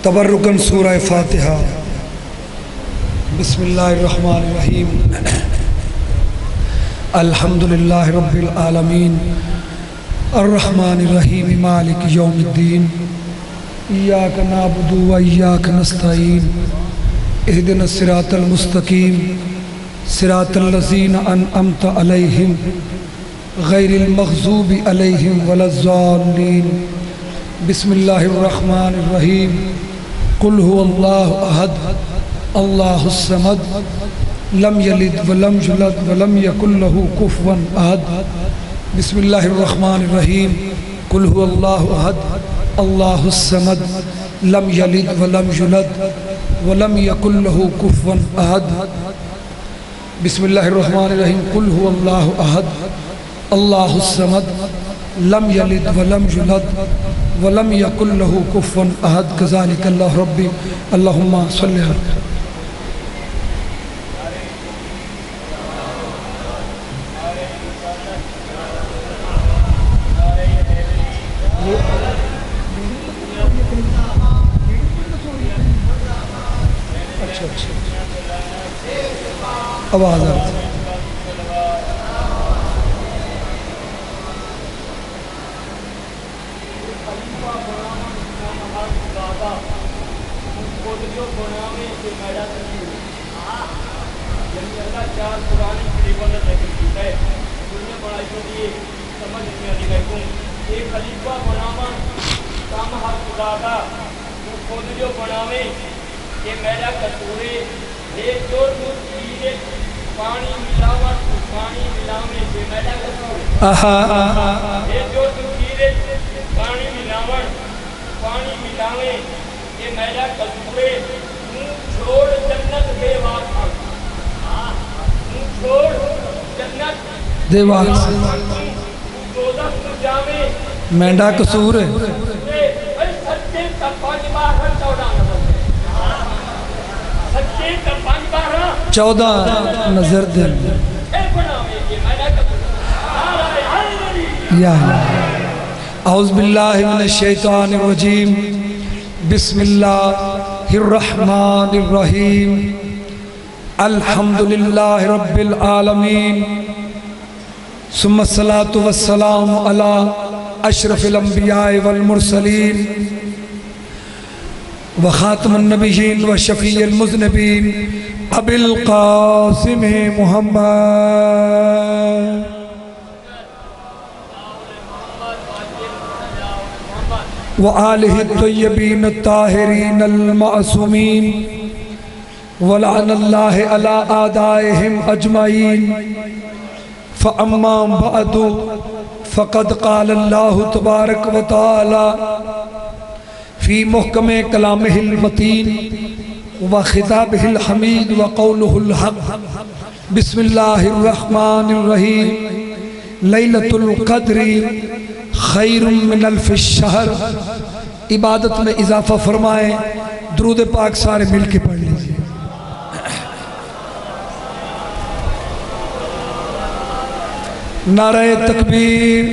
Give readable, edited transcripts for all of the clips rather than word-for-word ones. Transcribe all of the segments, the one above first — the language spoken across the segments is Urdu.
تبرکاً سورہ فاتحہ۔ بسم اللہ الرحمن الرحیم۔ الحمدللہ رب العالمین الرحمن الرحیم مالک یوم الدین ایاک نعبد و ایاک نستعین اہدنا الصراط المستقیم صراط الذین انعمت علیہم غیر المغضوب علیہم ولا الضالین۔ بسم اللہ الرحمن الرحیم۔ قل هو اللہ احد اللہ الصمد لم یلد ولم یولد ولم یکن له کفوا احد۔ بسم اللہ الرحمن الرحیم۔ قل هو اللہ احد اللہ الصمد لم یلد ولم یولد ولم یکن له کفوا احد۔ بسم اللہ الرحمن الرحیم۔ قل هو اللہ احد اللہ الصمد لم یلد ولم یولد ولم یکن له کفوا احد۔ کذالک اللہ ربی اللہم صلی علی۔ آواز آتی ہے۔ دیوار مینڈا قصور ہے۔ چودہ نظر دل یا اعوذ باللہ من الشیطان الرجیم۔ بسم اللہ الرحمن الرحیم۔ الحمدللہ رب العالمین ثم الصلاة والسلام علی اشرف الانبیاء والمرسلین وخاتم النبیین وشفیع المذنبین ابی القاسم محمد وآلہ الطیبین الطاہرین المعصومین ولعن اللہ علی اعدائہم اجمعین۔ فأما بعد فقد قال اللہ تبارک و تعالی فی محکم کلامہ المتین وخطابہ الحمید وقولہ الحق۔ بسم اللہ الرحمن الرحیم۔ لیلۃ القدر خیر من الف الشہر۔ عبادت میں اضافہ فرمائیں، درود پاک سارے مل کے پڑھ لیجئے۔ نعرہ تکبیر۔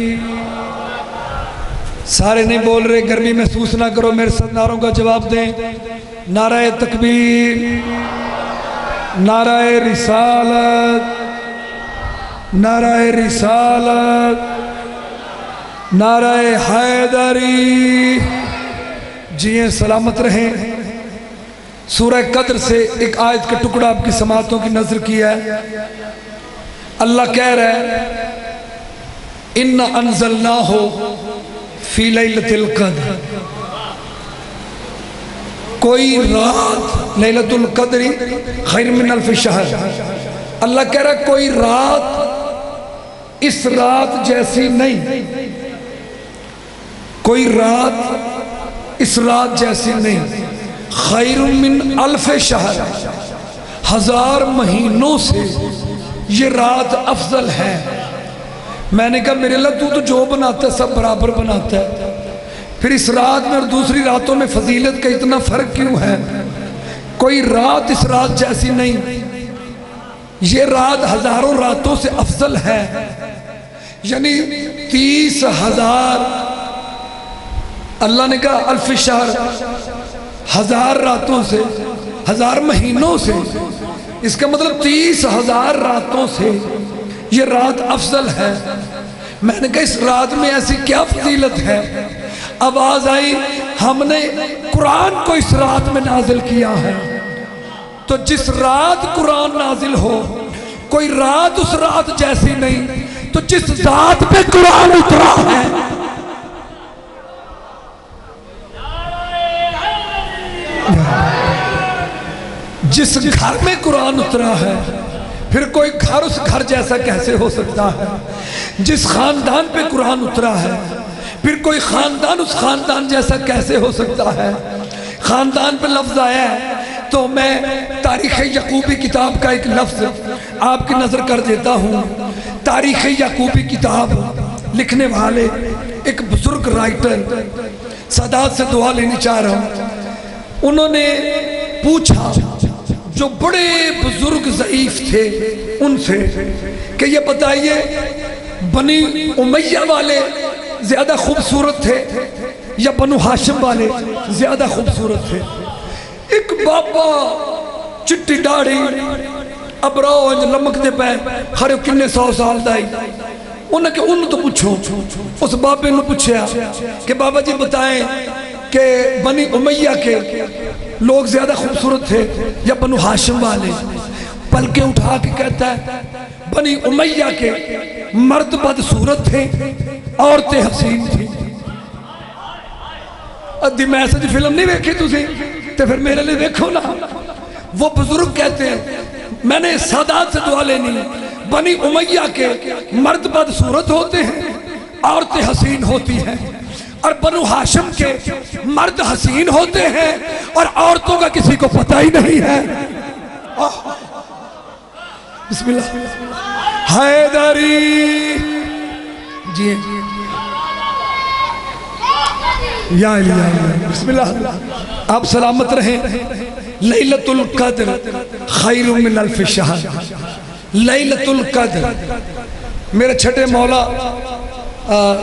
سارے نہیں بول رہے، گرمی محسوس نہ کرو، میرے ساتھ نعروں کا جواب دیں۔ نعرہ تکبیر، نعرہ رسالت، نعرہ رسالت، نعرہ حیدری۔ جیئیں سلامت رہیں۔ سورہ قدر سے ایک آیت کا ٹکڑا آپ کی سماعتوں کی نظر کیا ہے۔ اللہ کہہ رہا ہے اِنَّا أَنزَلْنَاهُ فِي لَيْلَةِ الْقَدْرِ۔ کوئی رات، لیلۃ القدر خیر من الف شہر، اللہ کہہ رہا ہے کوئی رات اس رات جیسی نہیں، کوئی رات اس رات جیسی نہیں۔ خیر من الف شہر، 1000 مہینوں سے یہ رات افضل ہے۔ میں نے کہا میرے اللہ تو جو بناتا ہے سب برابر بناتا ہے، پھر اس رات میں اور دوسری راتوں میں فضیلت کا اتنا فرق کیوں ہے؟ کوئی رات اس رات جیسی نہیں، یہ رات ہزاروں راتوں سے افضل ہے، یعنی 30,000 اللہ نے کہا الف شہر، 1000 راتوں سے، 1000 مہینوں سے، اس کا مطلب 30,000 راتوں سے یہ رات افضل ہے۔ میں نے کہا اس رات میں ایسی کیا فضیلت ہے؟ آواز آئی ہم نے قرآن کو اس رات میں نازل کیا ہے۔ تو جس رات قرآن نازل ہو، کوئی رات اس رات جیسی نہیں، تو جس ذات پہ قرآن اترا ہے، جس گھر میں قرآن اترا ہے، پھر کوئی گھر اس گھر جیسا کیسے ہو سکتا ہے؟ جس خاندان پہ قرآن اترا ہے، پھر کوئی خاندان اس خاندان جیسا کیسے ہو سکتا ہے؟ خاندان پہ لفظ آیا ہے تو میں تاریخ یعقوبی کتاب کا ایک لفظ آپ کی نظر کر دیتا ہوں۔ تاریخ یعقوبی کتاب لکھنے والے ایک بزرگ رائٹر، سادات سے دعا لینی چاہ رہا ہوں، انہوں نے پوچھا جو بڑے بزرگ ضعیف تھے ان سے کہ یہ بتائیے بنی امیہ والے زیادہ خوبصورت تھے یا بنو ہاشم والے زیادہ خوبصورت تھے؟ ایک بابا چٹی ڈاڑی ابراؤ لمک دے پہ کھڑے کنے 100 سال دائی، انہوں نے ان تو پوچھو، اس بابے نے پوچھا کہ بابا جی بتائیں کہ بنی امیہ کے لوگ زیادہ خوبصورت تھے یا بنو ہاشم والے؟ پلکیں اٹھا کے کہتا ہے بنی امیہ کے مرد بدصورت تھے، عورتیں حسین تھیں۔ ادھی میسج فلم نہیں دیکھی تسی تو پھر میرے لئے دیکھو نا۔ وہ بزرگ کہتے ہیں میں نے سادات سے دعا لینی، بنی امیہ کے مرد بدصورت ہوتے ہیں، عورتیں حسین ہوتی ہیں، اور بنو ہاشم کے مرد حسین ہوتے ہیں اور عورتوں کا کسی کو پتہ ہی نہیں ہے۔ بسم اللہ حیدری جی یا اللہ، بسم اللہ، آپ سلامت رہیں۔ لیلۃ القدر خیر من الف شہر، لیلۃ القدر میرے چھٹے مولا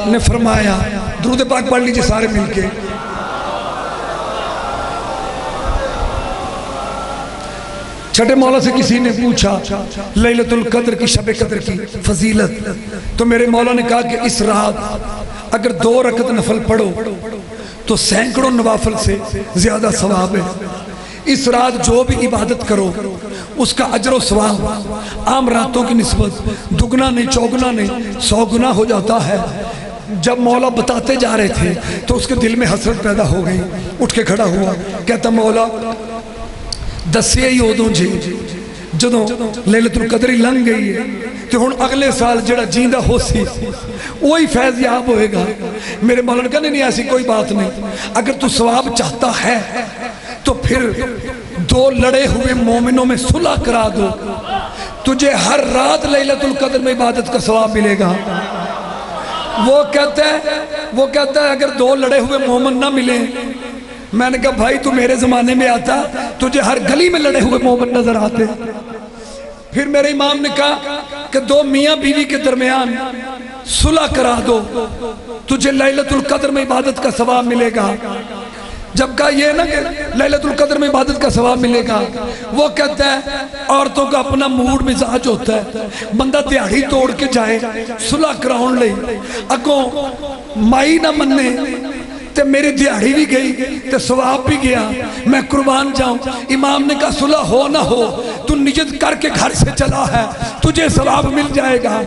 نے فرمایا، درود پاک پڑھ لیجئے سارے مل کے۔ چھٹے مولا سے کسی نے پوچھا لیلۃ القدر کی، شب قدر کی فضیلت، تو میرے مولا نے کہا کہ اس رات اگر 2 رکعت نفل پڑھو تو سینکڑوں نوافل سے زیادہ ثواب ہے۔ اس رات جو بھی عبادت کرو اس کا اجر و ثواب عام راتوں کی نسبت دگنا نہیں، چوگنا نہیں، 100 گنا ہو جاتا ہے۔ جب مولا بتاتے جا رہے تھے تو اس کے دل میں حسرت پیدا ہو گئی، اٹھ کے کھڑا ہوا، کہتا مولا دسیے ہی ادوں جی جدوں لیلۃ القدر لنگ گئی ہے کہ ہن اگلے سال جڑا جیندہ ہو سی وہی فیض یاب ہوئے گا۔ میرے مولا نے کہا نہیں ایسی کوئی بات نہیں، اگر تو ثواب چاہتا ہے تو پھر 2 لڑے ہوئے مومنوں میں صلح کرا دو، تجھے ہر رات لیلۃ القدر میں عبادت کا ثواب ملے گا۔ وہ کہتا ہے اگر 2 لڑے ہوئے مومن نہ ملیں، میں نے کہا بھائی تو میرے زمانے میں آتا تجھے ہر گلی میں لڑے ہوئے مومن نظر آتے۔ پھر میرے امام نے کہا کہ 2 میاں بیوی کے درمیان صلح کرا دو، تجھے لیلۃ القدر میں عبادت کا ثواب ملے گا۔ جب کہا یہ نہ کہ لیلۃ القدر میں عبادت کا ثواب ملے گا، وہ کہتا ہے عورتوں کا اپنا موڈ مزاج ہوتا ہے، بندہ دیہڑی توڑ کے جائے صلح کراؤن لے، اگوں مائی نہ مننے تے میری دیہڑی بھی گئی تے ثواب بھی گیا، میں قربان جاؤں۔ امام نے کہا صلح ہو نہ ہو تو نیت کر کے گھر سے چلا ہے، تجھے ثواب مل جائے گا۔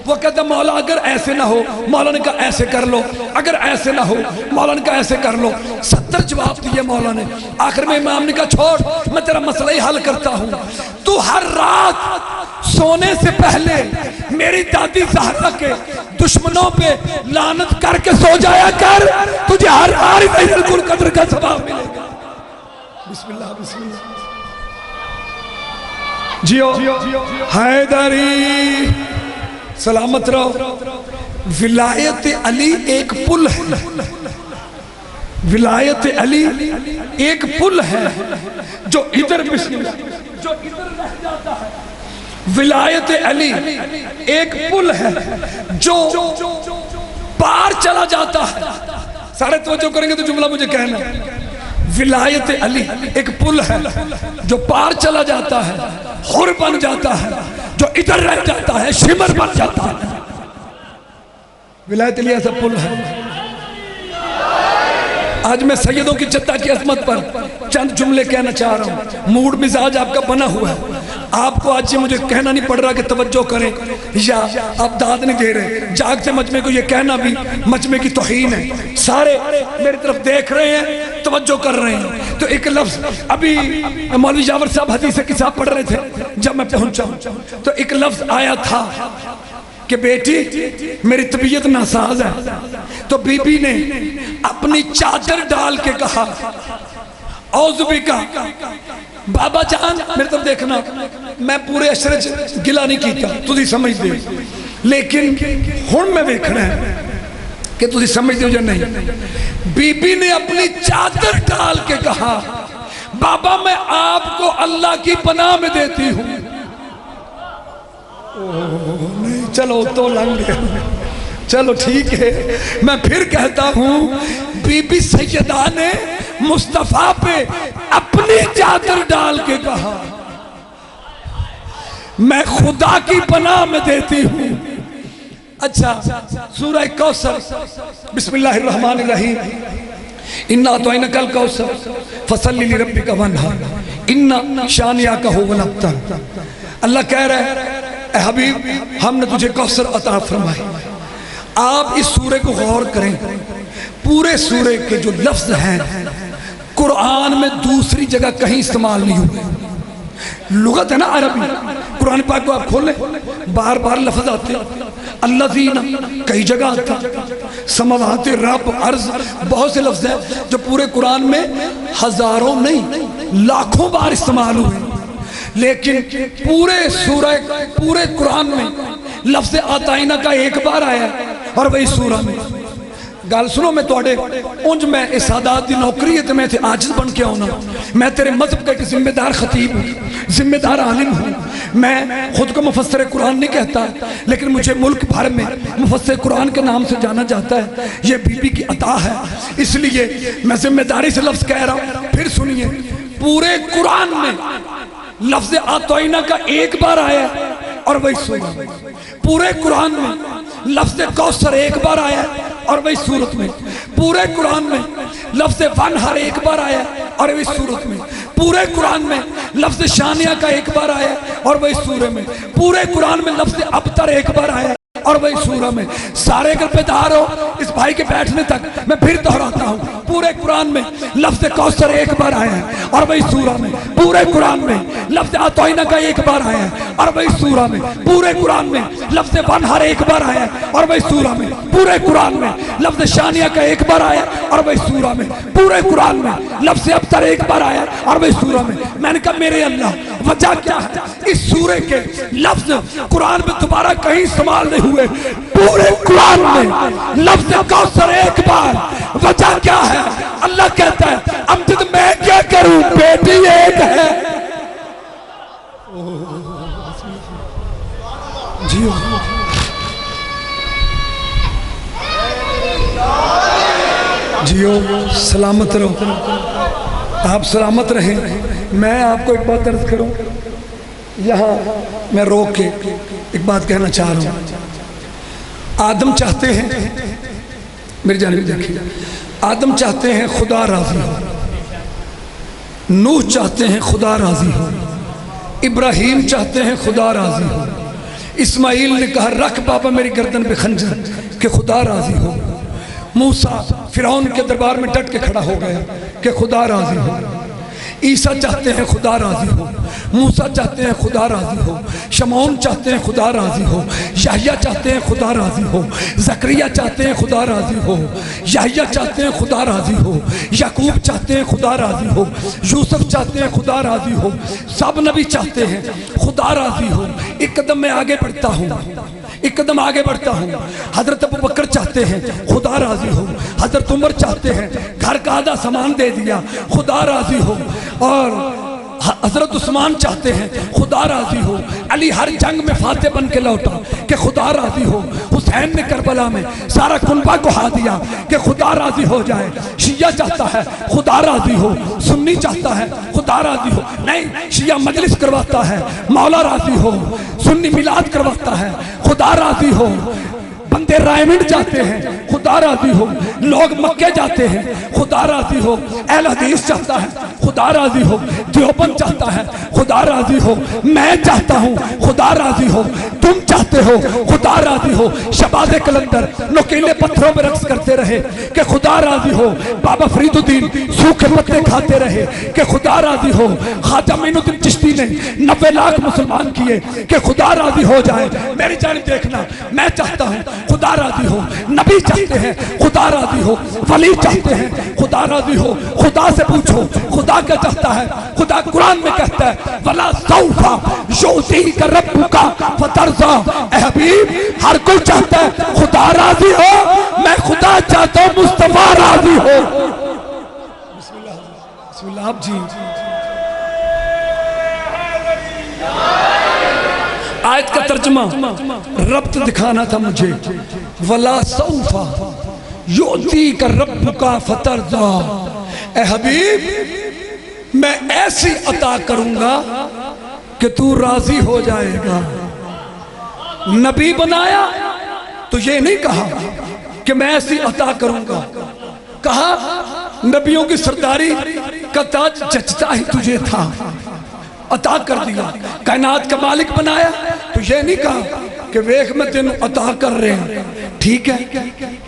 وہ کہتا مولا اگر ایسے نہ ہو، مولا نے کہا ایسے کر لو، اگر ایسے نہ ہو مولا نے کہا ایسے کر لو۔ 70 جواب دیے مولا نے۔ آخر میں امام نے کہا چھوڑ میں تیرا مسئلہ ہی حل کرتا ہوں، تو ہر رات سونے سے پہلے میری دادی زہرا کے دشمنوں پہ لعنت کر کے سو جایا کر، تجھے ہر عارف لیلۃ القدر کا ثواب ملے گا۔ بسم اللہ بسم اللہ جیو حیدری سلامت رہو۔ ولایت علی ایک پل ہے، ولایت علی ایک پل ہے جو ادھر بسم اللہ جو ادھر رہ جاتا ہے۔ ولایت علی ایک پل ہے جو پار چلا جاتا ہے، سارے توجہ کریں گے تو جملہ مجھے کہنا ہے۔ ولایت علی ایک پل ہے جو پار چلا جاتا ہے، حر بن جاتا ہے، جو ادھر رہ جاتا ہے شمر بن جاتا ہے۔ ولایت علی ایسا پل ہے۔ آج میں سیدوں کی جدہ کی عظمت پر چند جملے کہنا چاہ رہا ہوں۔ موڈ مزاج آپ کا بنا ہوا ہے، آپ کو آج یہ مجھے کہنا نہیں پڑ رہا کہ توجہ کریں یا آپ داد نہیں دے رہے۔ جاگتے مجمع کو یہ کہنا بھی مجمع کی توہین ہے۔ سارے میری طرف دیکھ رہے ہیں، توجہ کر رہے ہیں۔ تو ایک لفظ ابھی مولوی جاور صاحب حدیث کتاب پڑھ رہے تھے جب میں پہنچا، تو ایک لفظ آیا تھا کہ بیٹی میری طبیعت ناساز ہے، تو بی بی نے اپنی چادر ڈال کے کہا اعوذ بکا، بابا جان میرے طرف دیکھنا، میں پورے اشرج گلا نہیں کیتا تُسی سمجھ دے، لیکن ہن میں دیکھنا ہے کہ تُسی سمجھ دے یا نہیں۔ بی بی نے اپنی چادر ڈال کے کہا بابا میں آپ کو اللہ کی پناہ میں دیتی ہوں۔ چلو تو لنگ گیا، چلو ٹھیک ہے، میں پھر کہتا ہوں بی بی سیدہ نے مصطفیٰ پہ اپنی چادر ڈال کے کہا میں خدا کی پناہ میں دیتی ہوں۔ اچھا سورہ کوثر، بسم اللہ الرحمن الرحیم، اِنَّا أَعْطَيْنَاكَ الْكَوْثَرَ فَصَلِّ لِرَبِّكَ وَانْحَرْ إِنَّ شَانِئَكَ هُوَ الْأَبْتَرُ۔ اللہ کہہ رہا ہے اے حبیب ہم نے تجھے کوثر عطا فرمائی۔ آپ اس سورے کو غور کریں، پورے سورے کے جو لفظ ہیں قرآن میں دوسری جگہ کہیں استعمال نہیں ہوئے۔ لغت ہے نا عربی، قرآن پاک کو آپ کھولیں بار بار لفظ آتے، الذین کئی جگہ آتا، سماوات رب عرض، بہت سے لفظ ہیں جو پورے قرآن میں ہزاروں نہیں لاکھوں بار استعمال ہوئے، لیکن پورے قرآن میں لفظ آتائنہ کا ایک بار آیا اور وہی سورہ میں۔ گال سنو میں توڑے انج میں اس سادات دی نوکری ہے تو میں تھے عاجز بن کے ہونا، میں تیرے مذہب کا ایک ذمہ دار خطیب ہوں، ذمہ دار عالم ہوں۔ میں خود کو مفسر قرآن نہیں کہتا، لیکن مجھے ملک بھر میں مفسر قرآن کے نام سے جانا جاتا ہے، یہ بی بی کی عطا ہے، اس لیے میں ذمہ داری سے لفظ کہہ رہا ہوں۔ پھر سنیے، پورے قرآن میں لفظ آتوئینہ کا ایک بار آیا اور وہی سورہ میں۔ پورے قرآن میں لفظ کوثر ایک بار آیا اور وہی سورت میں۔ پورے قرآن میں لفظ وانہر ایک بار آیا اور وہی سورت میں۔ پورے قرآن میں لفظ شانیہ کا ایک بار آیا اور وہی سورہ میں۔ پورے قرآن میں لفظ ابتر ایک بار آیا اور وہی سورہ میں۔ سارے اگر بیدار ہو اس بھائی کے بیٹھنے تک میں پھر دہراتا ہوں، پورے قرآن میں لفظ کوثر ایک بار آیا ہے اور وہی سورہ میں۔ پورے قرآن میں لفظ آتوئینہ کا ایک بار آیا ہے اور وہی سورہ میں۔ پورے قرآن میں لفظ وانہر ایک بار آیا ہے اور وہی سورہ میں۔ پورے قرآن میں لفظ شانیہ کا ایک بار آیا اور وہی سورہ میں۔ پورے قرآن میں لفظ ابتر ایک بار آیا اور وہی سورہ میں۔ میں نے کہا میرے اللہ وجہ کیا ہے اس سورے کے لفظ قرآن میں دوبارہ کہیں استعمال نہیں ہوئے، پورے قرآن میں لفظ کوثر ایک بار، وجہ کیا ہے؟ اللہ کہتا ہے امجد میں کیا کروں، بیٹی ایک ہے۔ جیو جیو سلامت رہو، آپ سلامت رہیں۔ میں آپ کو ایک بات عرض کروں، یہاں میں روک کے ایک بات کہنا چاہ رہا ہوں۔ آدم چاہتے ہیں، میری جانب دیکھیں، آدم چاہتے ہیں خدا راضی ہو، نوح چاہتے ہیں خدا راضی ہو، ابراہیم چاہتے ہیں خدا راضی ہو، اسماعیل نے کہا رکھ بابا میری گردن پہ خنجر کہ خدا راضی ہو، موسیٰ فرعون کے دربار میں ڈٹ کے کھڑا ہو گیا کہ خدا راضی ہو، عیسیٰ چاہتے ہیں خدا راضی ہو، موسیٰ چاہتے ہیں خدا راضی ہو، شمعون چاہتے ہیں خدا راضی ہو، یحییٰ چاہتے ہیں خدا راضی ہو، زکریا چاہتے ہیں خدا راضی ہو، یحییٰ چاہتے ہیں خدا راضی ہو، یعقوب چاہتے ہیں خدا راضی ہو، یوسف چاہتے ہیں خدا راضی ہو، سب نبی چاہتے ہیں خدا راضی ہو۔ ایک قدم میں آگے بڑھتا ہوں، ایک قدم آگے بڑھتا ہوں، حضرت ابو بکر چاہتے ہیں خدا راضی ہو، حضرت عمر چاہتے ہیں گھر کا آدھا سامان دے دیا خدا راضی ہو، اور حضرت عثمان چاہتے ہیں خدا راضی ہو، علی ہر جنگ میں فاتح بن کے لوٹا کہ خدا راضی ہو، حسین نے کربلا میں سارا کنبہ کو ہا دیا کہ خدا راضی ہو جائے۔ شیعہ چاہتا ہے خدا راضی ہو، سنی چاہتا ہے خدا راضی ہو، نہیں، شیعہ مجلس کرواتا ہے مولا راضی ہو، سنی میلاد کرواتا ہے خدا راضی ہو، بندے رائمنڈ جاتے ہیں خدا راضی ہو، لوگ مکے جاتے ہیں خدا راضی ہو، اہل حدیث چاہتا ہے خدا راضی ہو، دیوبند چاہتا ہے خدا راضی ہو، میں چاہتا ہوں خدا راضی ہو، تم چاہتے ہو خدا راضی ہو۔ شہباز قلندر نوکیلے پتھروں میں رقص کرتے رہے کہ خدا راضی ہو، بابا فرید الدین سوکھے پتے کھاتے رہے کہ خدا راضی ہو، خواجہ معین الدین چشتی نے 90 لاکھ مسلمان کیے کہ خدا راضی ہو جائے۔ میری جانب دیکھنا، میں چاہتا ہوں خدا راضی ہو، نبی چاہتے ہیں خدا راضی ہو، ولی چاہتے ہیں خدا راضی ہو۔ خدا سے پوچھو خدا کیا چاہتا ہے؟ خدا قرآن میں کہتا ہے وَلَا سَوْفَ يُعْطِيكَ رَبُّكَ فَتَرْضَىٰ۔ اے حبیب، ہر کوئی چاہتا ہے خدا راضی ہو، میں خدا چاہتا ہوں مصطفیٰ راضی ہو۔ بسم اللہ آپ جی آیت کا ترجمہ ربط دکھانا تھا مجھے، وَلَا سَوْفَ يُعْطِيكَ رَبُّكَ فَتَرْضَىٰ۔ اے حبیب، میں ایسی عطا کروں گا کہ تو راضی ہو جائے گا۔ نبی بنایا تو یہ نہیں کہا کہ میں ایسی عطا کروں گا، کہا نبیوں کی سرداری کا تاج جچتا ہی تجھے تھا، عطا کر دیا۔ کائنات کا مالک بنایا تو یہ نہیں کہا کہ ویخ میں تینوں عطا کر رہے ہیں، ٹھیک ہے،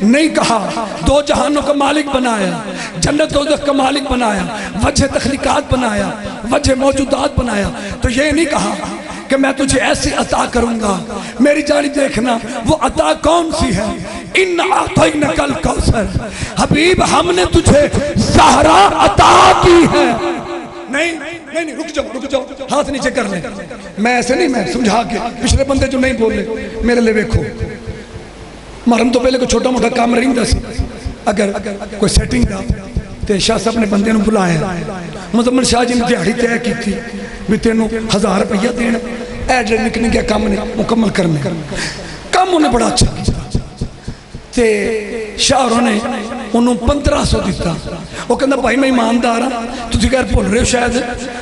نہیں کہا۔ دو جہانوں کا مالک بنایا، جنت دوزخ کا مالک بنایا، وجہ تخلیقات بنایا، وجہ موجودات بنایا، تو یہ نہیں کہا کہ میں تجھے ایسی عطا کروں گا۔ میری جانی دیکھنا وہ عطا کون سی ہے؟ ان اعطینک الکوثر، حبیب ہم نے تجھے زہرا عطا کی ہے۔ نہیں رک جاؤ ہاتھ نیچے کر لیں، میں ایسے نہیں، میں سمجھا کے پچھلے بندے جو نہیں بولے میرے لئے ویکھو، مرم تو پہلے کوئی چھوٹا موٹا کام رہی دا سی، اگر کوئی سیٹنگ دا تے شاہ صاحب نے بندے نو بلایا، مزمن شاہ جی نے دیہڑی طے کی تھی بھی تینوں 1000 روپیہ دینا، ایڈر نکنے گیا کام نے مکمل کرنے، کام انہیں بڑا اچھا کیا تے شاہروں نے انہوں 1500 دیتا۔ وہ کہنا بھائی میں ایماندار ہاں، تجھے غیر بھول رہے ہو، شاید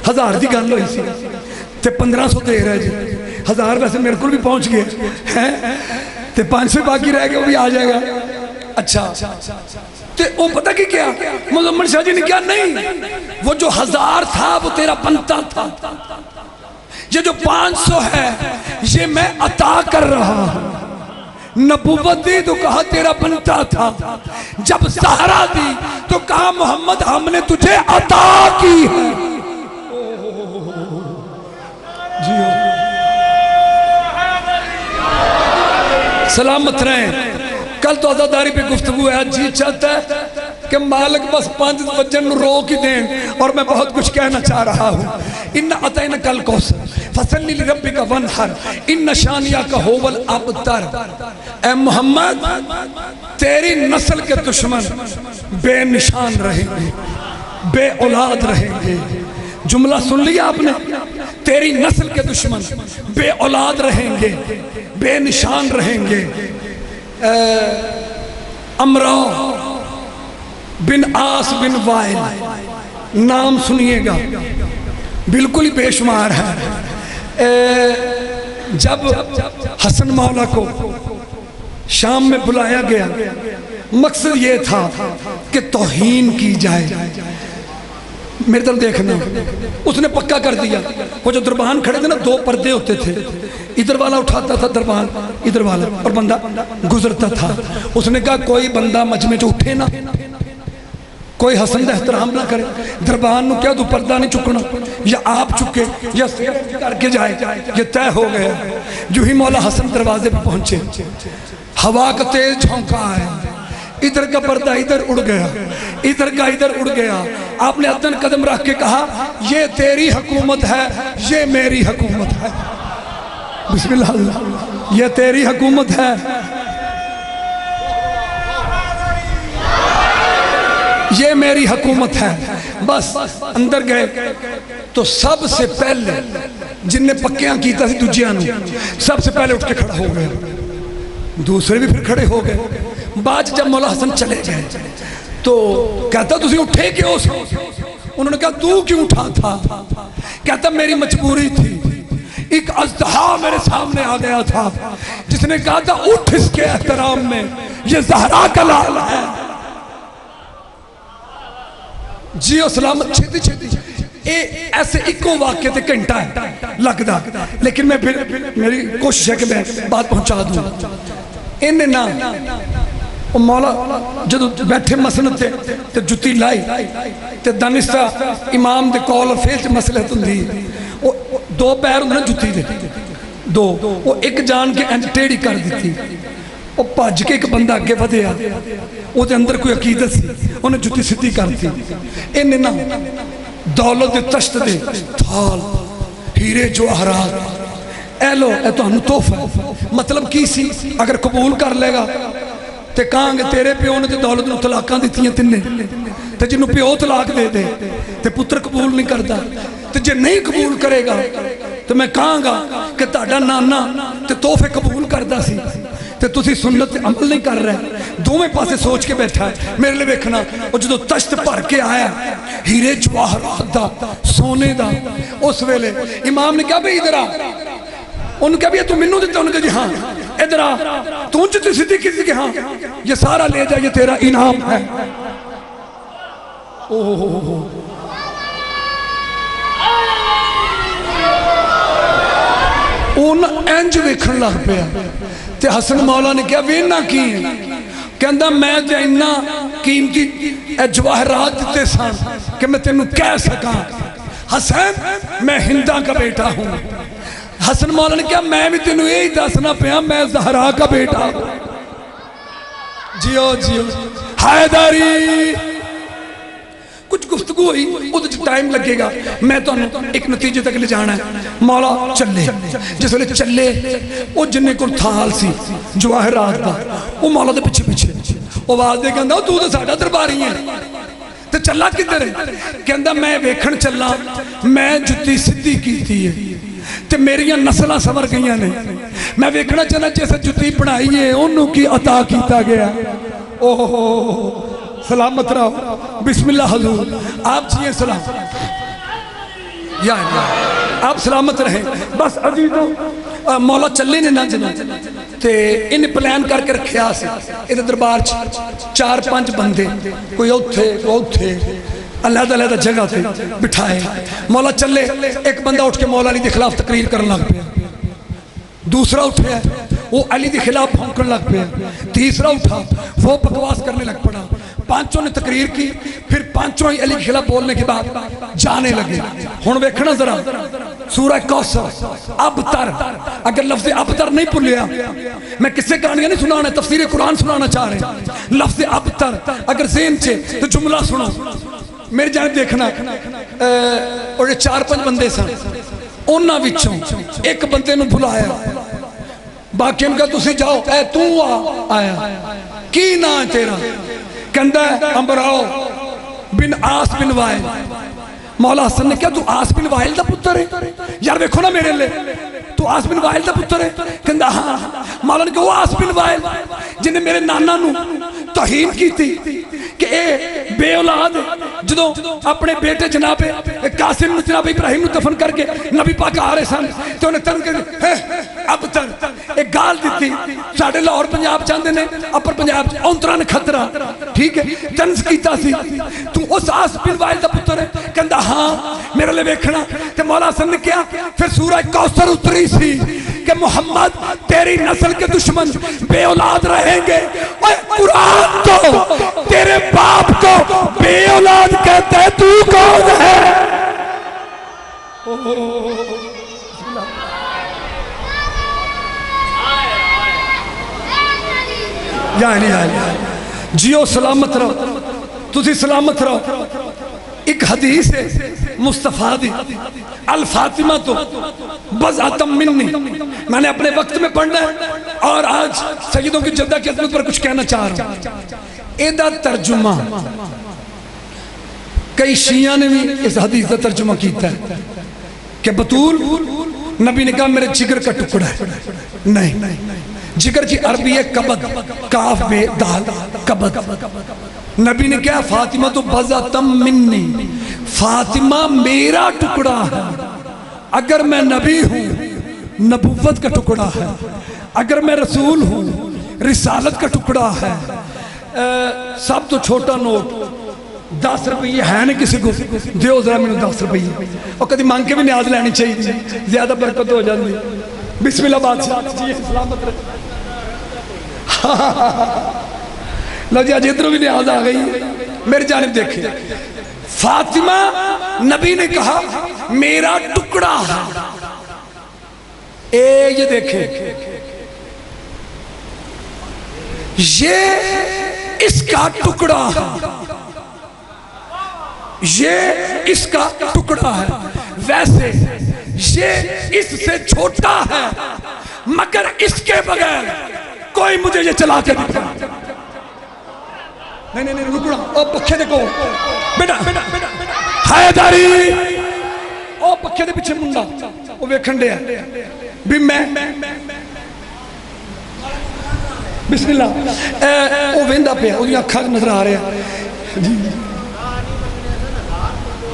1000 دی گل ہوئی سی تے 1500 دے رہے جی، 1000 ویسے میرے کو بھی پہنچ گئے تے 500 باقی رہ گئے، وہ بھی آ جائے گا۔ اچھا تے وہ پتہ کی کیا مزمن شاہ جی نے کیا؟ نہیں، وہ جو 1000 تھا وہ تیرا بنتا تھا، یہ جو 500 ہے یہ میں عطا کر رہا ہوں۔ نبوت دی تو کہا تیرا بنتا تھا، جب سہرا دی تو کہا محمد ہم نے تجھے عطا کی ہے۔ سلامت رہیں، کل تو عزاداری پہ گفتگو ہے، جی چاہتا ہے کہ مالک بس 5 بجن روک ہی دیں، اور میں بہت کچھ کہنا چاہ رہا ہوں۔ ان اعطینک الکوثر فصلی لربک وانحر ان شانئک ھو الابتر۔ اے محمد، تیری نسل کے دشمن بے نشان رہیں گے، بے اولاد رہیں گے۔ جملہ سن لیا آپ نے؟ تیری نسل کے دشمن بے اولاد رہیں گے، بے نشان رہیں گے۔ امرا بن عاص بن وائل، نام سنیے گا، بالکل ہی بے شمار ہے۔ جب حسن مولا کو شام میں بلایا گیا، مقصد یہ تھا کہ توہین کی جائے۔ میرے طرف دیکھنا، اس نے پکا کر دیا، وہ جو دربان کھڑے تھے نا 2 پردے ہوتے تھے، ادھر والا اٹھاتا تھا دربان، ادھر والا، اور بندہ گزرتا تھا۔ اس نے کہا کوئی بندہ مجمع جو اٹھے نا، کوئی حسن دا احترام نہ کرے، دربان نو کیا تو پردہ نہیں چکنا، یا آپ چکے یا سیاست کر کے جائے، یہ طے ہو گیا۔ جو ہی مولا حسن دروازے پہ پہنچے، ہوا کا تیز جھونکا ہے، ادھر کا پردہ ادھر اڑ گیا، ادھر کا ادھر اڑ گیا۔ آپ نے ادن قدم رکھ کے کہا یہ تیری حکومت ہے، یہ میری حکومت ہے۔ بسم اللہ، یہ تیری حکومت ہے، یہ میری حکومت ہے. بس اندر گئے تو سب سے پہلے جن نے پکیاں کیتا سی دوجیاں نو سب سے پہلے اٹھ کے کھڑا ہو گئے. دوسرے بھی پھر کھڑے ہو گئے. بعد جب مولا حسن چلے گئے تو کہتا تسی اٹھے کیوں سے؟ انہوں نے کہا تو کیوں اٹھا تھا؟ کہتا میری مجبوری تھی. ایک اژدہا میرے سامنے آ گیا تھا جس نے کہا تھا اٹھ اس کے احترام میں، یہ زہرا کا لال ہے. جی و سلامت چھتی چھتی ایسے ایکو واقعے تے گھنٹہ ہے لگدا، لیکن میں پھر میری کوشش ہے کہ میں بات پہنچا دوں. انہیں نا مولا جدو بیٹھے مسند تے جتی لائی تے دانستہ امام دے کال اور فیل تے مسئلہ تندی دو پیر انہوں نے جتی دے دو وہ ایک جان کے انج ٹیڑی کر دیتی. وہ پاج کے ایک بندہ آگے ودیا وہ دے اندر کوئی عقیدت سی انہیں جتی سدھی کرتی. انہیں نا دولت دے تشت دے تھال ہیرے جواہرات اے لو اے تو ہم توفہ مطلب کی سی اگر قبول کر لے گا تے کہاں گے تیرے پیو نے تے دولت نو طلاقاں دیتی ہیں تنے تے جنہوں پیو طلاق دے دے تے پتر قبول نہیں کرتا تے جے نہیں قبول کرے گا تو میں کہاں گا کہ تاڑا نانا تے توفے قبول کردہ سی تے تسی سنت عمل نہیں کر رہے. دو میں پاسے سوچ کے بیٹھا ہے میرے لئے بیکھنا وہ جدو تشت پڑھ کے آیا ہیرے جواہرات دا سونے دا اس ویلے امام نے کہا بھئی ادھر آ. انہوں نے کہا بھی تو منو دیتا. انہوں نے کہا جی ہاں ادھر آ. تو انچہ صدیق کسی کہ ہاں یہ سارا لے جا یہ تیرا انعام ہے. انہوں اینج ویکھن لگ پیا تے حسن مولا نے کہا وینا کی کہندہ میں تے انہا قیمتی جواہرات دیتے سان کہ میں تینوں کہہ سکا حسین میں ہندہ کا بیٹا ہوں. حسن مولا نے کہا میں بھی تینوں یہی دسنا پیا میں زہرا کا بیٹا ہوں. جیو جیو حیداری کچھ گفتگو ہوئی ادھر ٹائم لگے گا میں تو ایک نتیجے تک لے جانا ہے. مولا چلے جس ویلے چلے وہ جنہیں کو تھال سی جواہرات دا وہ مولا دے پچھے پچھے وہ آواز دے کہندہ تو تو ساڑھا درباری ہیں تو چلا کدھر ہے کہندہ میں ویکھن چلا میں جتی صدی کی تھی تے میریاں نسلہ سمر گئیاں نے میں ویکھنا چلا جیسے جتی پڑھائی ہے انہوں کی عطا کیتا گیا. اوہ سلامت رہو بسم اللہ حضور آپ چیئے سلام یا آپ سلامت رہیں. بس عزیزوں مولا چلے نے نہ جنا تے انہیں پلان کر کے رکھیا سے ادھر دربار چار پانچ بندے کوئی اوتھے علیحدہ علیحدہ جگہ تھے بٹھائے. مولا چلے ایک بندہ اٹھ کے مولا علی دے خلاف تقریر کرنے لگ پیا. دوسرا اٹھے وہ علی دے خلاف پھونکن لگ پیا. تیسرا اٹھا وہ بکواس کرنے لگ پڑا. پانچوں نے تقریر کی پھر پانچوں ہی علی کے خلاف بولنے کے بعد جانے لگے. ہن ویکھنا ذرا سورہ کوثر ابتر اگر لفظ ابتر نہیں بھولیا میں کسے کہانیاں نہیں سنانا تفسیر قرآن سنانا چاہ رہے ہیں. لفظ ابتر اگر ذہن چھے تو جملہ سنو میری جانب دیکھنا اور یہ چار پانچ بندے سن انہاں وچوں ایک بندے نو بھلایا باقی ان کا تسی جاؤ اے تو آیا کی نا ہے تیرا کہندہ ہے امبراؤ بن آس بن وائل. مولا حسن نے کہا تو آس بن وائل دا پتر ہے یار دیکھو نا میرے لئے تو آس بن وائل دا پتر ہے کہندہ ہاں. مولا نے کہا وہ آس بن وائل جنہیں میرے نانا نو توہین کی تھی کہ اے بے اولاد جدو اپنے بیٹے جناب قاسم جناب ابراہیم نو دفن کر کے نبی پاک آ رہے سن تو انہیں تن کر اب تر ایک گال دیتی ساڑھے لاہور پنجاب چاندے نے اپر پنجاب اونتران خطرہ ٹھیک ہے تنز کیتا سی تو اس آس بن وائل دا پتر ہے کہندہ ہاں میرے لئے بیکھنا کہ مولا حسن نے کیا پھر سورہ کوثر اتری سی کہ محمد تیری نسل کے دشمن بے اولاد رہیں گے. قرآن تو تیرے باپ کو بے اولاد کہتا ہے تو کون ہے؟ یعنی جیو سلامت رہو تسی سلامت رہو. ایک حدیث ہے مصطفیٰ دی الفاطمہ تو بضعتم منی میں نے اپنے وقت میں پڑھنا ہے اور آج سیدوں کی جدہ کی عظمت پر کچھ کہنا چاہ رہا ہوں. ایدہ ترجمہ کئی شیعہ نے بھی اس حدیث کا ترجمہ کیتا ہے کہ بطول نبی نے کہا میرے جگر کا ٹکڑا ہے. نہیں، جگر کی عربی ہے کبد، کاف بے دال کبد. نبی نے کہا فاطمہ تو بزاتم منی، فاطمہ میرا ٹکڑا ہے. اگر میں نبی ہوں نبوت کا ٹکڑا ہے، اگر میں رسول ہوں رسالت کا ٹکڑا ہے. سب تو چھوٹا نوٹ 10 روپیے ہے نہیں کسی کو دیو ذرا میں 10 روپیے، اور کدی مانگ کے بھی نیاز لینی چاہیے، زیادہ برکت ہو جاتی. بسم اللہ بادشاہ جی سلامت رہے. لو جی آج ادھر بھی نیاز آ گئی. میری جانب دیکھیں، فاطمہ نبی نے کہا میرا ٹکڑا ہے. یہ دیکھیں، یہ اس کا ٹکڑا ہے، یہ اس کا ٹکڑا ہے. ویسے یہ اس سے چھوٹا ہے، مگر اس کے بغیر کوئی مجھے یہ چلا کے دکھا. نہیں رکنا، او پکھے دیکھو بیٹا حیداری، او پکھے دے پیچھے منڈا وہ ویکھن دے بھی میں بسم اللہ. وہ ویندا پیا، وہ اکھاں نظر آ رہا جی.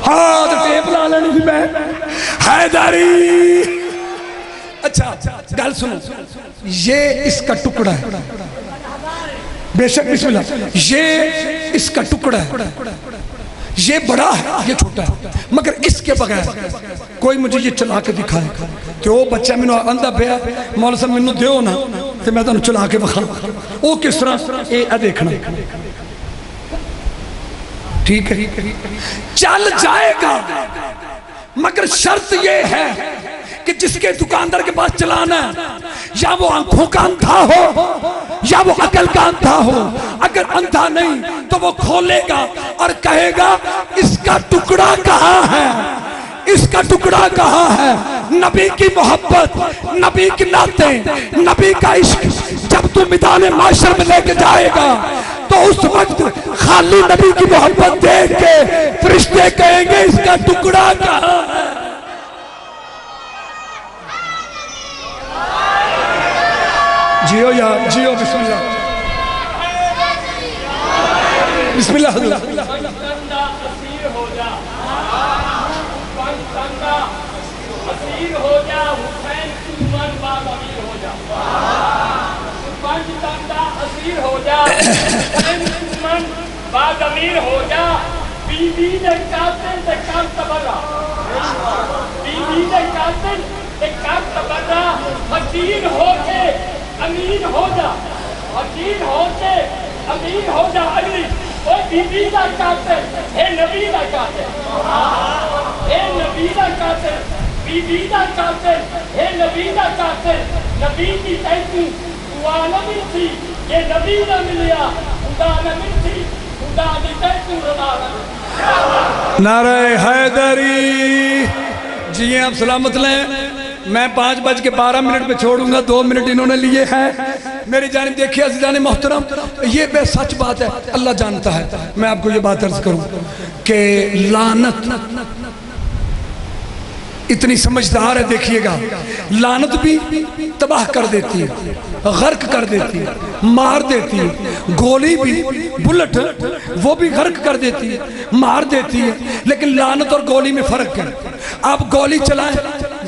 ہاں تو ٹیپ لا لینی تھی میں. حیداری اچھا گل سنو، یہ اس کا ٹکڑا ہے. بے شک بسم اللہ، یہ اس کا ٹکڑا ہے. یہ بڑا ہے یہ چھوٹا ہے، مگر اس کے بغیر کوئی مجھے یہ چلا کے دکھائے کہ وہ بچہ میں اندھا پیا مولا صاحب میں دیو نا تو میں تمہیں چلا کے بخا. وہ کس طرح اے دیکھنا ٹھیک ہے چل جائے گا، مگر شرط یہ ہے کہ جس کے دکاندار کے پاس چلانا ہے یا وہ آنکھوں کا اندھا ہو یا وہ عقل کا اندھا ہو. اگر اندھا نہیں تو وہ کھولے گا اور کہے گا اس کا ٹکڑا کہاں ہے، اس کا ٹکڑا کہاں ہے. نبی کی محبت، نبی کی نعتیں، نبی کا عشق جب تو میدان معاشر میں لے کے جائے گا تو اس وقت خالی نبی کی محبت دیکھ کے فرشتے کہیں گے اس کا ٹکڑا کہاں ہے. جیو یا جیو بسم اللہ بسم اللہ حضرت. بعد امیر ہو جا، بی بی نے قاتل دے کام تبرہ، بی بی نے قاتل دے کام تبرہ. حکیم ہو کے امیر ہو جا، حکیم ہو کے امیر ہو جا. علی وہ بی بی دا قاتل اے نبی دا قاتل، اے نبی دا قاتل، بی بی دا قاتل اے نبی دا قاتل. نبی کی تیتو دعا نہ ملتی، یہ نبی نہ ملیا خدا نہ ملتی، خدا دی تیتو رضا نہ ملتی. نعرہ حیدری. جی آپ سلامت لیں. میں 5:12 پہ چھوڑوں گا، 2 منٹ انہوں نے لیے ہیں. میری جانب دیکھیے عزیزان محترم، یہ بے سچ بات ہے، اللہ جانتا ہے. میں آپ کو یہ بات عرض کروں کہ لعنت اتنی سمجھدار ہے. دیکھیے گا لعنت بھی تباہ کر دیتی ہے، غرق کر دیتی ہے، مار دیتی ہے. گولی بھی بلٹ وہ بھی غرق کر دیتی ہے، مار دیتی ہے. لیکن لعنت اور گولی میں فرق ہے. آپ گولی چلائیں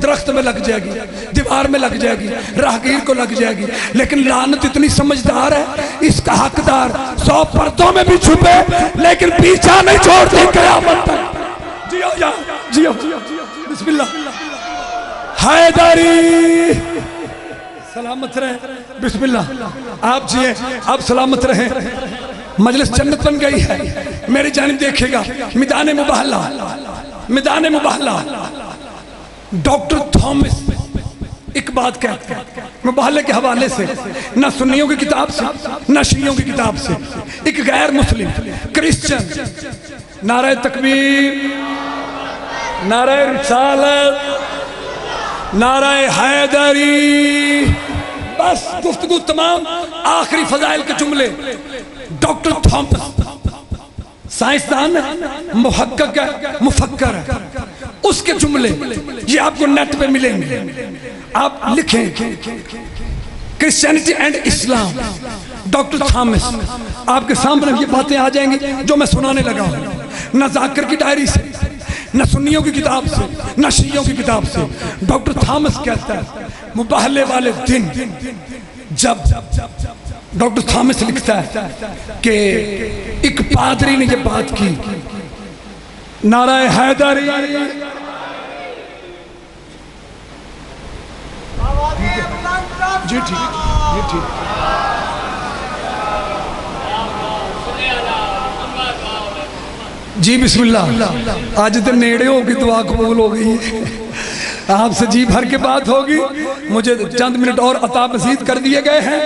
درخت میں لگ جائے گی، دیوار میں لگ جائے گی، راہگیر کو لگ جائے گی. لیکن لعنت اتنی سمجھدار ہے، اس کا حقدار 100 پردوں میں بھی چھپے لیکن پیچھا نہیں چھوڑتی قیامت تک. جیو جا جیو بسم اللہ. حیدری سلامت رہیں. بسم اللہ. آپ جیئے، آپ سلامت رہیں. مجلس جنت بن گئی ہے. میری جانب دیکھے گا میدان مباہلہ، میدان مباہلہ. ڈاکٹر تھامس ایک بات کہتے ہیں مباہلہ کے حوالے سے، نہ سنیوں کی کتاب سے نہ شیعوں کی کتاب سے. ایک غیر مسلم کرسچن نعرہ تکبیر، نعرہ رسالت، نعرہ حیدری. بس گفتگو تمام. آخری فضائل کے جملے. ڈاکٹر تھامس سائنسدان محقق ہے، مفکر ہے، اس کے جملے یہ آپ کو نیٹ پہ ملیں گے. آپ لکھیں Christianity and Islam doctor Thomas, آپ کے سامنے یہ باتیں آ جائیں گی جو میں سنانے لگا ہوں. نہ ذاکر کی ڈائری سے، نہ سنیوں کی کتاب سے، نہ شیعوں کی کتاب سے. ڈاکٹر تھامس کہتا ہے مباہلے والے دن، جب ڈاکٹر تھامس لکھتا ہے کہ ایک پادری نے یہ بات کی، نعرہ حیدری، جی ٹھیک، جی ٹھیک. جی بسم اللہ. آج تو نیڑے ہوگی، دعا قبول ہو گئی، آپ سے جی بھر کے بات ہوگی. مجھے چند منٹ اور عطا مزید کر دیے گئے ہیں،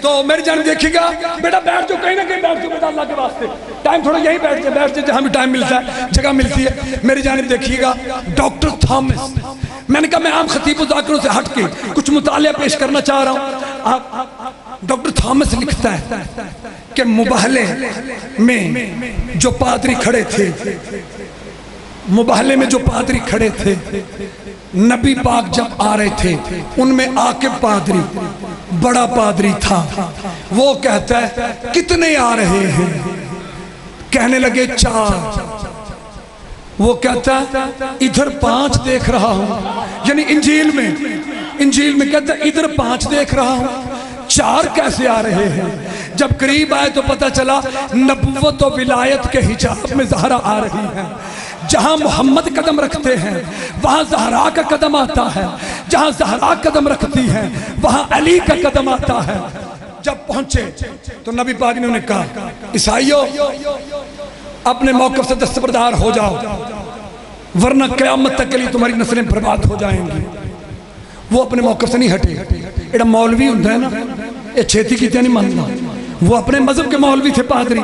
تو میری جانب دیکھیے گا. بیٹا بیٹھ جو، کہیں نہ کہیں بیٹھ جو بیٹا، اللہ کے واسطے. ٹائم تھوڑا یہیں بیٹھ جائے جہاں بھی ٹائم ملتا ہے، جگہ ملتی ہے. میری جانب دیکھیے گا ڈاکٹر تھامس. میں نے کہا میں عام خطیب و ذاکروں سے ہٹ کے کچھ مطالعہ پیش کرنا چاہ رہا ہوں. ڈاکٹر تھامس لکھتا ہے کہ مباہلے میں جو پادری کھڑے تھے، مباہلے میں جو پادری کھڑے تھے، نبی پاک جب آ رہے تھے، ان میں عاقب پادری بڑا پادری تھا. وہ کہتا ہے کتنے آ رہے ہیں؟ کہنے لگے 4. وہ کہتا ہے ادھر 5 دیکھ رہا ہوں. یعنی انجیل میں کہتا ہے ادھر 5 دیکھ رہا ہوں، 4 کیسے آ رہے ہیں؟ جب قریب آئے تو پتہ چلا نبوت و ولایت کے حجاب میں زہرا آ رہی ہے. جہاں محمد قدم رکھتے ہیں وہاں زہرا کا قدم آتا ہے، جہاں زہرا قدم رکھتی ہے وہاں علی کا قدم آتا ہے. جب پہنچے تو نبی پاک نے انہیں کہا عیسائیوں اپنے موقف سے دستبردار ہو جاؤ، ورنہ قیامت تک کے لیے تمہاری نسلیں برباد ہو جائیں گی. وہ اپنے موقف سے نہیں ہٹے. ایڈا مولوی ہوتا ہے نا، یہ چھیتی کی نہیں ماننا. وہ اپنے مذہب کے مولوی تھے پادری،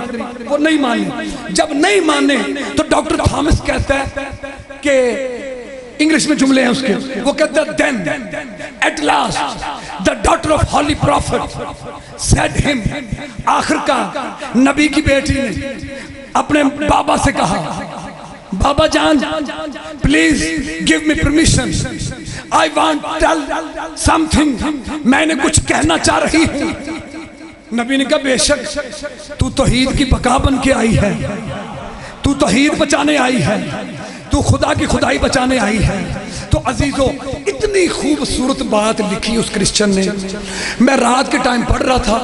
وہ نہیں مانے. جب نہیں مانے تو ڈاکٹر تھامس کہتا ہے کہ انگلش میں جملے ہیں اس کے، وہ کہتا ہے then at last the daughter of holy prophet said him. آخر کا نبی کی بیٹی نے اپنے بابا سے کہا بابا جان please give me permission, I want to tell something. میں نے کچھ کہنا چاہ رہی ہوں. نبی نے کہا بے شک تو توحید کی بقا بن کے آئی ہے، تو توحید بچانے آئی ہے، تو خدا کی خدائی بچانے آئی ہے. تو عزیزو اتنی خوبصورت بات لکھی اس کرسچن نے. میں رات کے ٹائم پڑھ رہا تھا،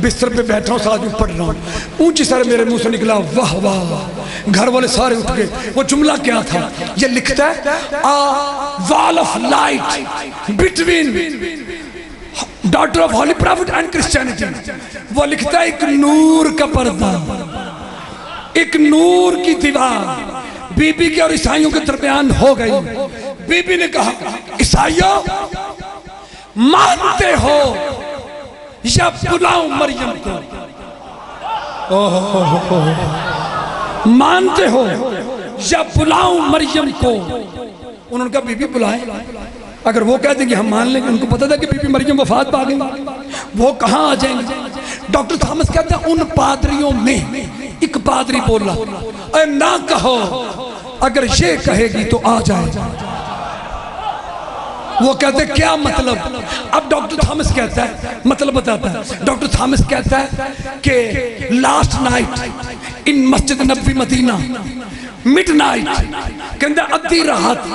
بستر پہ بیٹھا ہوں، ساتھ میں پڑھ رہا ہوں، اونچی سر میرے منہ سے نکلا واہ واہ. گھر والے سارے اٹھ گئے. وہ جملہ کیا تھا؟ یہ لکھتا ہے a wall of light between daughter of holy prophet and Christianity. وہ لکھتا ہے ایک نور کا پردہ، ایک نور کی دیوار بی بی کے اور عیسائیوں کے درمیان ہو گئی. بی بی نے کہا عیسائیوں مانتے ہو یا بلاؤں مریم کو؟ مانتے ہو یا بلاؤں مریم کو؟ انہوں نے کہا بی بی بلائیں. اگر وہ کہہ دیں گے ہم مان لیں گے. ان کو پتا تھا کہ بی بی مریم وفات پا گئی، وہ کہاں آ جائیں گے. ڈاکٹر تھامس کہتے ہیں ان پادریوں میں ایک پادری بولا اے نہ کہو، اگر یہ کہے گی تو آ جائے. وہ کہتے ہیں کیا مطلب؟ اب ڈاکٹر تھامس کہتا ہے مطلب بتاتا ہے. ڈاکٹر تھامس کہتا ہے کہ لاسٹ نائٹ ان مسجد نبوی مدینہ مڈ نائٹ، کہندہ ادھی رات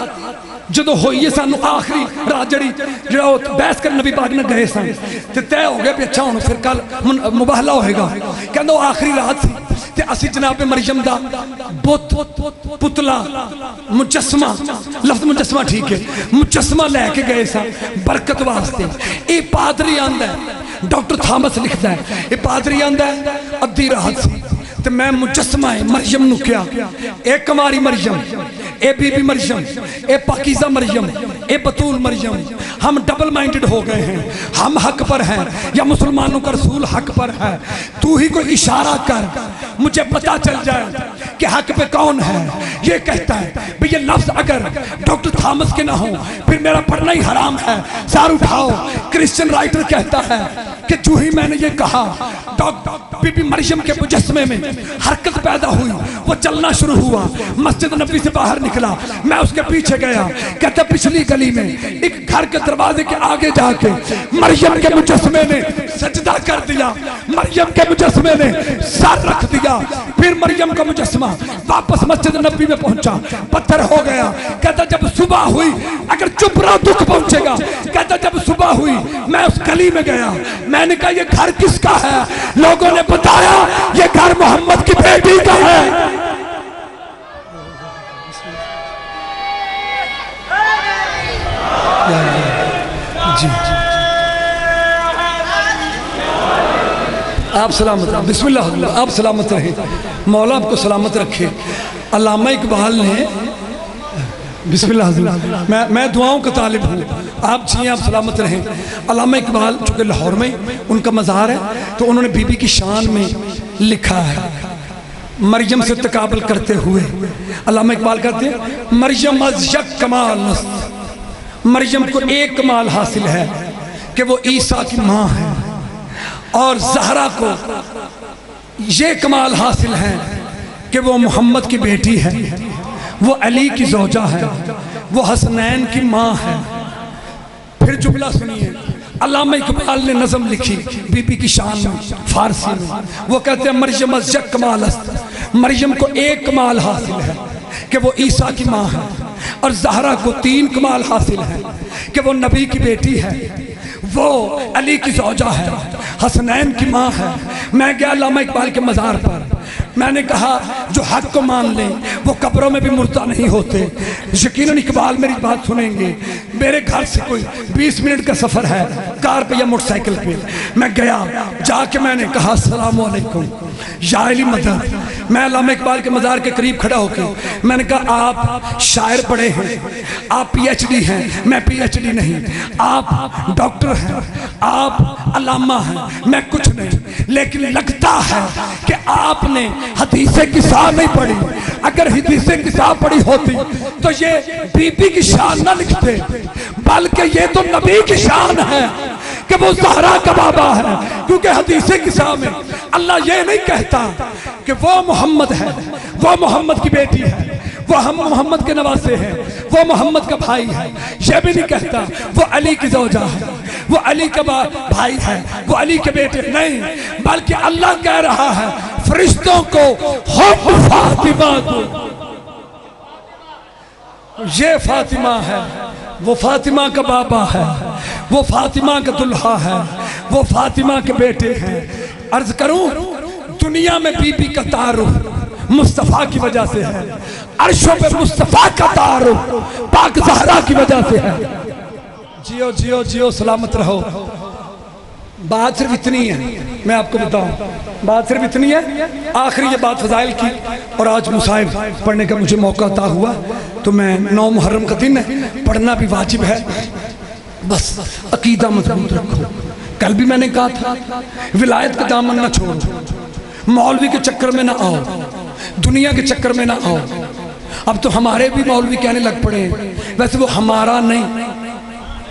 جدو ہوئی ہے سانو آخری رات جڑا بحث کر نبی پاک نے گئے سن تے طے ہو گیا بھی اچھا ہونا پھر کل مباہلہ ہوئے گا. کہندہ وہ آخری رات سی تے اسی جناب مریم دا بت پتلا مجسمہ، لفظ مجسمہ ٹھیک ہے، مجسمہ لے کے گئے سن برکت واسطے. اے پادری آندہ ہے، ڈاکٹر تھامس لکھتا ہے اے پادری آندہ ہے ادھی رات سی تے میں مجسمہ ہے مریم نو کیا، اے کماری مریم، اے بی بی مریم، اے پاکیزہ مریم، اے بطول مریم. ہم ڈبل مائنڈڈ ہو گئے ہیں، ہم حق پر ہیں یا مسلمانوں کا رسول حق پر ہے. تو ہی کوئی اشارہ کر مجھے پتا چل جائے کہ حق پہ کون ہے. یہ کہتا ہے بھئی یہ لفظ اگر ڈاکٹر تھامس کے نہ ہوں پھر میرا پڑھنا ہی حرام ہے. سار اٹھاؤ. کرسچن رائٹر کہتا ہے کہ جو ہی میں نے یہ کہا بی بی مریم کے مجسمے میں حرکت پیدا ہوئی، وہ چلنا شروع ہوا، مسجد نبی سے باہر نکلا، میں اس کے پیچھے گیا، کہتا پچھلی گلی میں ایک گھر کے دروازے کے آگے جا کے مریم کے مجسمے نے سجدہ کر دیا، مریم کے مجسمے نے سر رکھ دیا، پھر مریم کا مجسمہ واپس مسجد نبی میں پہنچا، پتھر ہو گیا، کہتا جب صبح ہوئی، اگر چپ رہا دکھ پہنچے گا، کہتا جب صبح ہوئی میں اس گلی میں گیا، میں نے کہا یہ گھر کس کا ہے؟ لوگوں نے بتایا یہ گھر محمد کی بیٹی کا ہے۔ جی آپ سلامت رہیں، بسم اللہ، آپ سلامت رہیں، مولا آپ کو سلامت رکھے۔ علامہ اقبال نے بسم اللہ، میں دعاؤں کا طالب ہوں، آپ جیئے، آپ سلامت رہیں۔ علامہ اقبال چونکہ لاہور میں ان کا مزار ہے تو انہوں نے بی بی کی شان میں لکھا ہے، مریم سے تقابل کرتے ہوئے علامہ اقبال کہتے ہیں مریم از یک کمال است، مریم کو ایک کمال حاصل ہے کہ وہ عیسیٰ کی ماں ہے، اور زہرا کو یہ کمال حاصل ہے کہ وہ محمد کی بیٹی ہے، وہ علی کی زوجہ ہے، وہ حسنین کی ماں ہے۔ پھر جملہ سنیے، علامہ اقبال نے نظم لکھی بی بی کی شان میں فارسی میں، وہ کہتے ہیں مریم از یک کمال است، مریم کو ایک کمال حاصل ہے کہ وہ عیسیٰ کی ماں ہے، اور زہرا کو تین کمال حاصل ہے کہ وہ نبی کی بیٹی ہے، وہ علی کی زوجہ ہے، حسنین کی ماں ہے۔ میں گیا علامہ اقبال کے مزار پر، میں نے کہا جو حق کو مان لیں وہ قبروں میں بھی مردہ نہیں ہوتے۔ یقیناً اقبال میری بات سنیں گے، میرے گھر سے کوئی 20 منٹ کا سفر ہے، کار پہ یا موٹر سائیکل پہ۔ میں گیا، جا کے میں نے کہا السلام علیکم یا علی مدد۔ میں علامہ اقبال کے مزار کے قریب کھڑا ہو کے میں نے کہا آپ شاعر پڑھے ہیں، آپ پی ایچ ڈی ہیں، میں پی ایچ ڈی نہیں، آپ ڈاکٹر ہیں، آپ علامہ ہیں، میں کچھ نہیں، لیکن لگتا ہے کہ آپ نے حدیث قصہ نہیں پڑھی۔ اگر حدیث قصہ پڑھی ہوتی تو یہ بی بی کی شان نہ لکھتے، بلکہ یہ تو نبی کی شان ہے کہ وہ زہرا کا بابا ہے، کیونکہ حدیث قصہ میں اللہ یہ نہیں کہتا کہ وہ محمد ہے، وہ محمد کی بیٹی ہے، وہ ہم محمد کے نواسے ہیں، وہ محمد کا بھائی ہے، یہ بھی نہیں کہتا وہ علی کی زوجہ ہے، وہ علی کا بھائی ہے، وہ علی کے بیٹے نہیں، بلکہ اللہ کہہ رہا ہے فرشتوں کو حب فاطمہ دو، یہ فاطمہ ہے، وہ فاطمہ کا بابا ہے، وہ فاطمہ کا دلہا ہے، وہ فاطمہ کے بیٹے ہیں۔ عرض کروں دنیا میں بی بی کا تعارف مصطفیٰ کی وجہ سے ہے، عرشوں پہ مصطفیٰ کا تعارف پاک زہرا کی وجہ سے ہے۔ جیو جیو جیو سلامت رہو۔ بات صرف اتنی ہے، میں آپ کو بتاؤں، بات صرف اتنی ہے۔ آخری یہ بات فضائل کی، اور آج مصائب پڑھنے کا مجھے موقع عطا ہوا تو میں 9 محرم کا دن ہے، پڑھنا بھی واجب ہے، بس عقیدہ مضبوط رکھو۔ کل بھی میں نے کہا تھا ولایت کا دامن نہ چھوڑو، مولوی کے چکر میں نہ آؤ، دنیا کے چکر میں نہ آؤ۔ اب تو ہمارے بھی مولوی کہنے لگ پڑے ہیں، ویسے وہ ہمارا نہیں،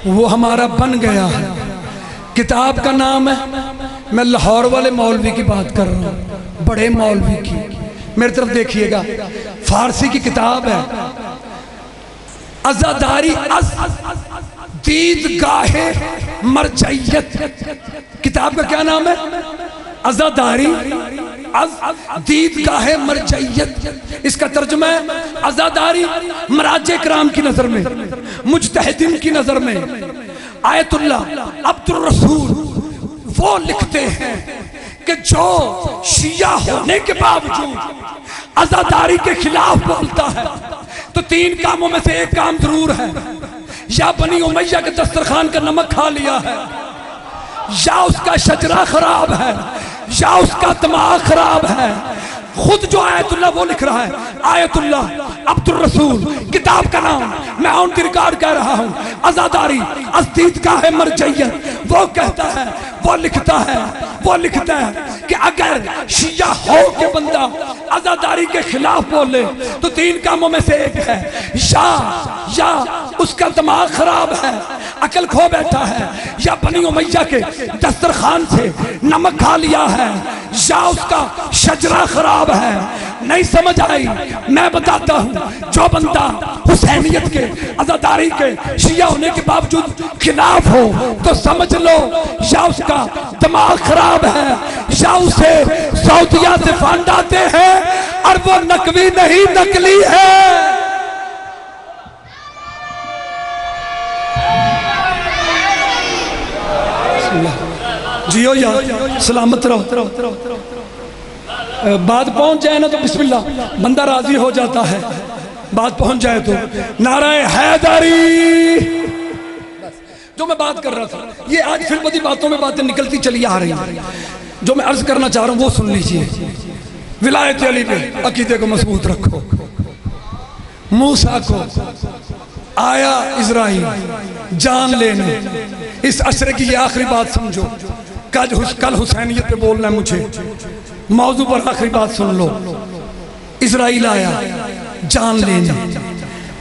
وہ ہمارا بن گیا ہے۔ کتاب کا نام ہے، میں لاہور والے مولوی کی بات کر رہا ہوں، بڑے مولوی کی، میری طرف دیکھیے گا، فارسی کی کتاب ہے عزاداری از دیدگاہ مرجعیت۔ کتاب کا کیا نام ہے؟ عزاداری از دیدگاہ مرجعیت۔ اس کا ترجمہ ہے عزاداری مراجع کرام کی نظر میں، مجتہدین کی نظر میں۔ آیت اللہ عبد الرسول وہ لکھتے ہیں کہ جو شیعہ ہونے کے باوجود عزاداری کے خلاف بولتا ہے تو 3 کاموں میں سے ایک کام ضرور ہے، یا بنی امیہ کے دسترخوان کا نمک کھا لیا ہے، یا اس کا شجرہ خراب ہے، یا اس کا دماغ خراب ہے۔ خود جو آیت اللہ وہ لکھ رہا ہے، آیت اللہ عبد الرسول، کتاب کا نام میں آن دی ریکارڈ کہہ رہا ہوں، عزاداری از دیدگاہ مرجعیت۔ وہ کہتا ہے، وہ لکھتا ہے کہ اگر شیعہ ہو کے بندہ عزاداری کے خلاف بولے تو 3 کاموں میں سے ایک ہے، یا اس کا دماغ خراب ہے، عقل کھو بیٹھا ہے، یا بنی امیہ کے دسترخوان سے نمک کھا لیا ہے، یا اس کا شجرہ خراب ہے، نہیں سمجھ آئی؟ میں بتاتا ہوں، جو بندہ حسینیت کے عزاداری کے شیعہ ہونے کے باوجود خلاف ہو تو سمجھ لو یا اس کا دماغ خراب ہے یا اسے سعودیہ سے فنڈ آتے ہیں اور وہ نقوی نہیں نقلی ہے۔ جیو یا سلامت رہو، بات پہنچ جائے نا تو بسم اللہ، بندہ راضی ہو جاتا ہے، بات پہنچ جائے تو نعرہ حیدری۔ جو میں بات کر رہا تھا، یہ آج پھر بدی باتوں میں باتیں نکلتی چلی آ رہی ہیں، جو میں عرض کرنا چاہ رہا ہوں وہ سن لیجئے۔ ولایت علی پہ عقیدے کو مضبوط رکھو۔ موسیٰ کو آیا اسرائیل جان لینے، اس عشرے کی یہ آخری بات سمجھو، کل حسینیت پہ بولنا ہے مجھے، موضوع پر آخری بات سن لو۔ اسرائیل آیا جان لینے،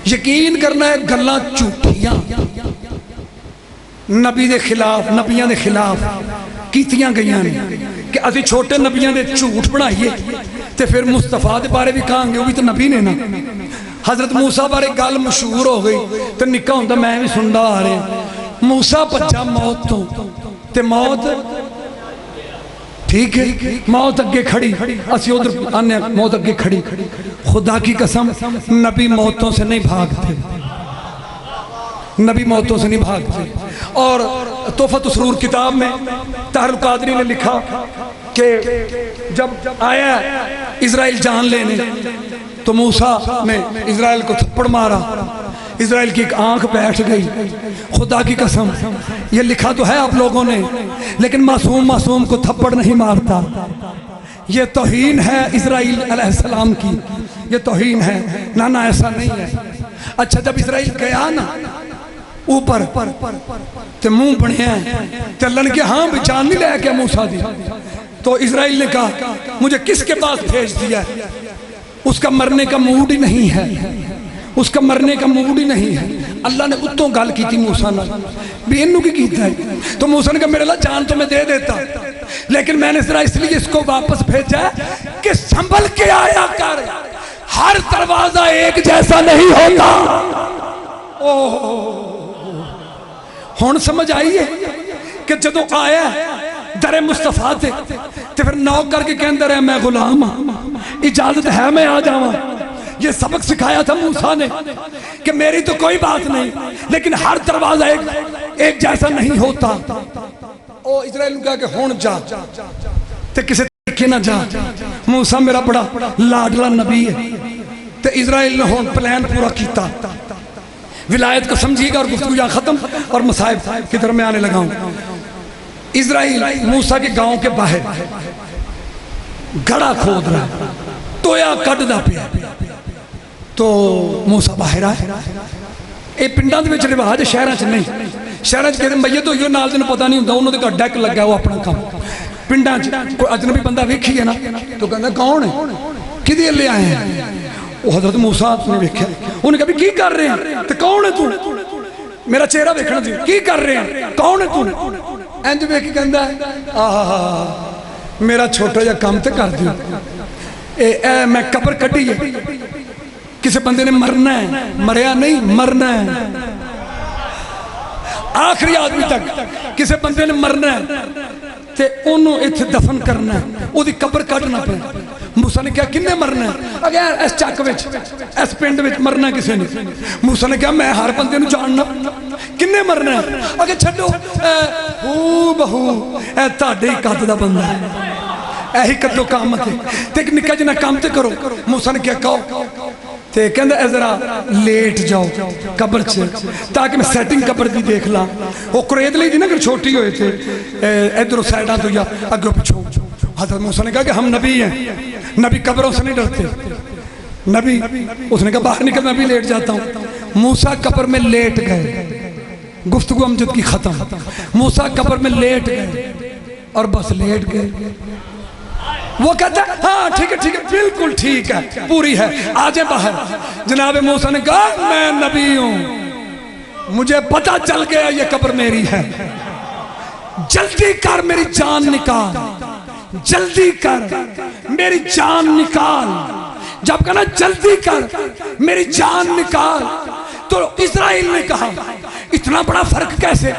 یقین کرنا ہے گلاں جھوٹیاں نبی دے خلاف، نبیاں دے خلاف کیتیاں گئیاں نے کہ اسی چھوٹے نبیاں دے جھوٹ بنائیے تے پھر مصطفیٰ دے بارے بھی کہاں گے، وہ بھی تو نبی نے نا۔ حضرت موسیٰ بارے گل مشہور ہو گئی تو نکا ہوندہ میں بھی سنڈا آ رہے ہیں۔ موسیٰ بچہ موت تو تے موت ٹھیک ہے، موت اگے کھڑی، اسی ادھر آنے موت اگے کھڑی۔ خدا کی قسم نبی موتوں سے نہیں بھاگتے، نبی موتوں سے نہیں بھاگتے۔ اور تحفۃ السرور کتاب میں طاہر القادری نے لکھا کہ جب آیا اسرائیل جان لینے تو موسیٰ نے اسرائیل کو تھپڑ مارا، اسرائیل کی ایک آنکھ بیٹھ گئی۔ خدا کی قسم یہ لکھا تو ہے آپ لوگوں نے، لیکن معصوم کو تھپڑ نہیں مارتا۔ یہ توہین ہے اسرائیل علیہ السلام کی، یہ توہین ہے، نانا ایسا نہیں ہے۔ اچھا جب اسرائیل گیا نا اوپر تے منہ بنیا تے اللہ نے کہا ہاں بھی جان نہیں لے کے موسیٰ دی، تو اسرائیل نے کہا مجھے کس کے پاس بھیج دیا ہے؟ اس کا مرنے کا موڈ ہی نہیں ہے، اس کا مرنے کا موڈ ہی نہیں ہے۔ اللہ نے اتوں گال کی تھی موسیٰ نے بھی انہوں کی کیتا ہے، تو موسیٰ نے کہا میرے اللہ جان تو میں دے دیتا، لیکن میں نے ذرا اس لیے اس کو واپس بھیجا ہے کہ سنبھل کے آیا کر، ہر دروازہ ایک جیسا نہیں ہوتا۔ ہون سمجھ آئیے کہ جدو آیا در مصطفیٰ تے پھر نوک کر کے کہندر ہے میں غلام ہوں، اجازت ہے میں آ جاؤں۔ یہ سبق سکھایا تھا موسیٰ نے کہ میری تو کوئی بات نہیں، لیکن ہر دروازہ ایک جیسا نہیں ہوتا۔ او اسرائیل نے کہا کہ ہون جا تے کسے طریقے نہ جا، موسیٰ میرا بڑا لاڈلا نبی ہے۔ تے اسرائیل نے ہون پلان پورا کیتا۔ ولایت کو سمجھیے گا اور گفتگو یہاں ختم اور مصائب کی طرف میں آنے لگا ہوں۔ اسرائیل موسیٰ کے گاؤں کے باہر گھڑا کھود رہا، تویا کٹ دا پیا، تو موسیٰ باہر آئے۔ اے پنڈاں دے وچ رواج شہراں چ نہیں، شہراں چ کہتے ہیں میت ہوئی نال دے پتہ نہیں ہوندا، انہوں دے گھر ڈیک لگا وہ اپنا کام۔ پنڈاں چ کوئی اجنبی بندہ ویکھی ہے نا تو کہندا کون ہے، کدی لے آئے ہیں؟ وہ حضرت موسیٰ نے ویکھیا، انہوں نے کہا بھی کی کر رہے ہیں؟ تو کون ہے تو؟ میرا چہرہ ویکھنا دی، کی کر رہے ہیں؟ کون ہے تو؟ انج ویکھ کے کہندا ہے میرا چھوٹا جا کام تے کر دیو، اے میں قبر کٹی ہے، کسی بندے نے مرنا ہے، مریا نہیں مرنا ہے، آخری آدمی تک کسی بندے نے مرنا ہے تے انہوں ایتھے دفن کرنا ہے، او دی قبر کٹنا پہ۔ موسیٰ نے کہا کنے مرنا ہے؟ اگر اس چک وچ اس پنڈ وچ مرنا کسی نے؟ موسیٰ نے کہا میں ہر بندے نو جاننا، کنے مرنا ہے؟ اگر چھڈو ہو بہو اے تہاڈے ہی قد دا بندہ ہے، اے ہی قد و قامت ہے تے ایک نکا جنا کام تے کرو۔ موسیٰ نے کہا کہو تے کہندا اے ذرا لیٹ جاؤ قبر چ تاکہ میں سیٹنگ قبر دی دیکھ لاں۔ وہ قرید لی دی نا کہ چھوٹی ہوئے تھے ادھر سائیڈاں تو یا اگوں پچھوں۔ حضرت موسیٰ نے کہا کہ ہم نبی ہیں، نبی قبروں سے نہیں ڈرتے، نبی اس نے کہا باہر نکل میں بھی لیٹ جاتا ہوں۔ موسیٰ قبر میں لیٹ گئے، گفتگو امجد کی ختم۔ موسیٰ قبر میں لیٹ گئے اور بس لیٹ گئے۔ وہ کہتا ہے ہاں ٹھیک ہے بالکل ٹھیک ہے پوری ہے، آجے باہر۔ جناب موسیٰ نے کہا میں نبی ہوں، مجھے پتہ چل گیا یہ قبر میری ہے، جلدی کر میری جان نکال، جلدی کر میری جان نکال۔ جب کہا نا جلدی کر میری جان نکال، تو اسرائیل نے کہا اتنا بڑا فرق کیسے؟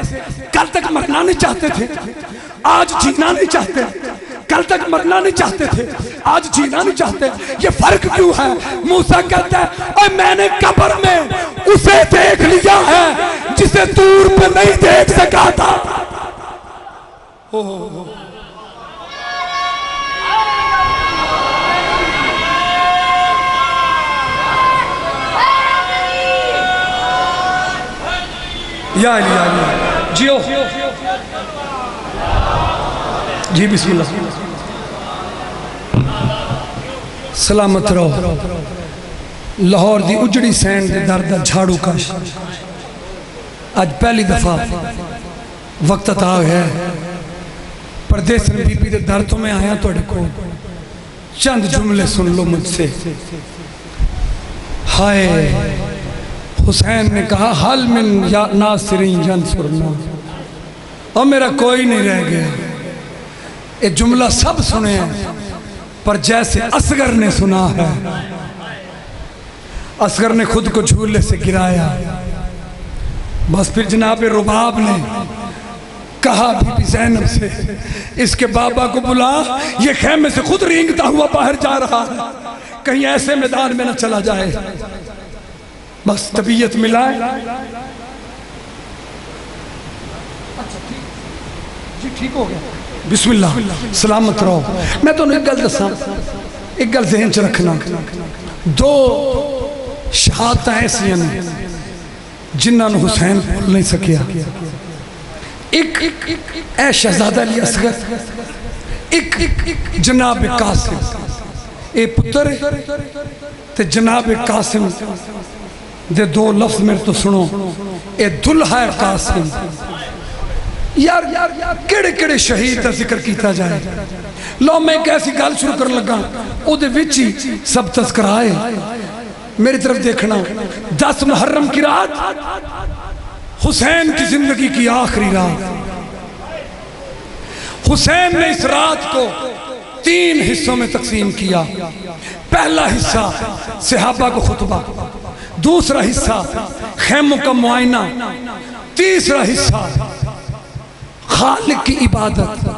کل تک مرنا نہیں چاہتے تھے، آج جینا نہیں چاہتے، کل تک مرنا نہیں چاہتے تھے، آج جینا نہیں چاہتے، یہ فرق کیوں ہے؟ موسیٰ کہتا ہے اور میں نے قبر میں اسے دیکھ لیا ہے جسے دور پہ نہیں دیکھ سکا تھا۔ یا علی یا علی جیو جی بسم اللہ سلامت رہو۔ لاہور دی اجڑی سینڈ دے درد جھاڑو کش آج پہلی دفعہ وقت آ گیا ہے، پردیس بی بی دے دردوں میں آیا توڑے کو چند جملے سن لو مجھ سے۔ ہائے حسین نے کہا حل من یا ناصرین ینصرنا، اور میرا کوئی نہیں رہ گیا۔ یہ جملہ سب سنے ہیں پر جیسے اصغر نے سنا ہے، اصغر نے خود کو جھولے سے گرایا، بس پھر جناب رباب نے کہا بی بی زینب سے اس کے بابا کو بلا، یہ خیمے سے خود رینگتا ہوا باہر جا رہا ہے، کہیں ایسے میدان میں نہ چلا جائے۔ بس طبیعت ملائے، جی ٹھیک ہو گیا، بسم اللہ سلامت رہو۔ میں تو ایک گل دساں، ایک گل ذہن چ رکھنا، دو شہادتیں ایسی ہیں جنہاں نے حسین بھول نہیں سکیا، ایک اے شہزادہ علی اصغر، ایک جناب قاسم، اے پتر تے جناب قاسم دے دو لفظ میرے تو سنو، اے دلہا قاسم۔ یار کیڑے کیڑے شہید دا ذکر کیتا جائے، لو میں ایک ایسی گل شروع کر لگا او دے وچ ہی سب تذکرائے۔ میری طرف دیکھنا، 10 محرم کی رات حسین کی زندگی کی آخری رات، حسین نے اس رات کو 3 حصوں میں تقسیم کیا۔ پہلا حصہ صحابہ کو خطبہ، دوسرا حصہ خیموں کا معائنہ، تیسرا حصہ خالق کی عبادت۔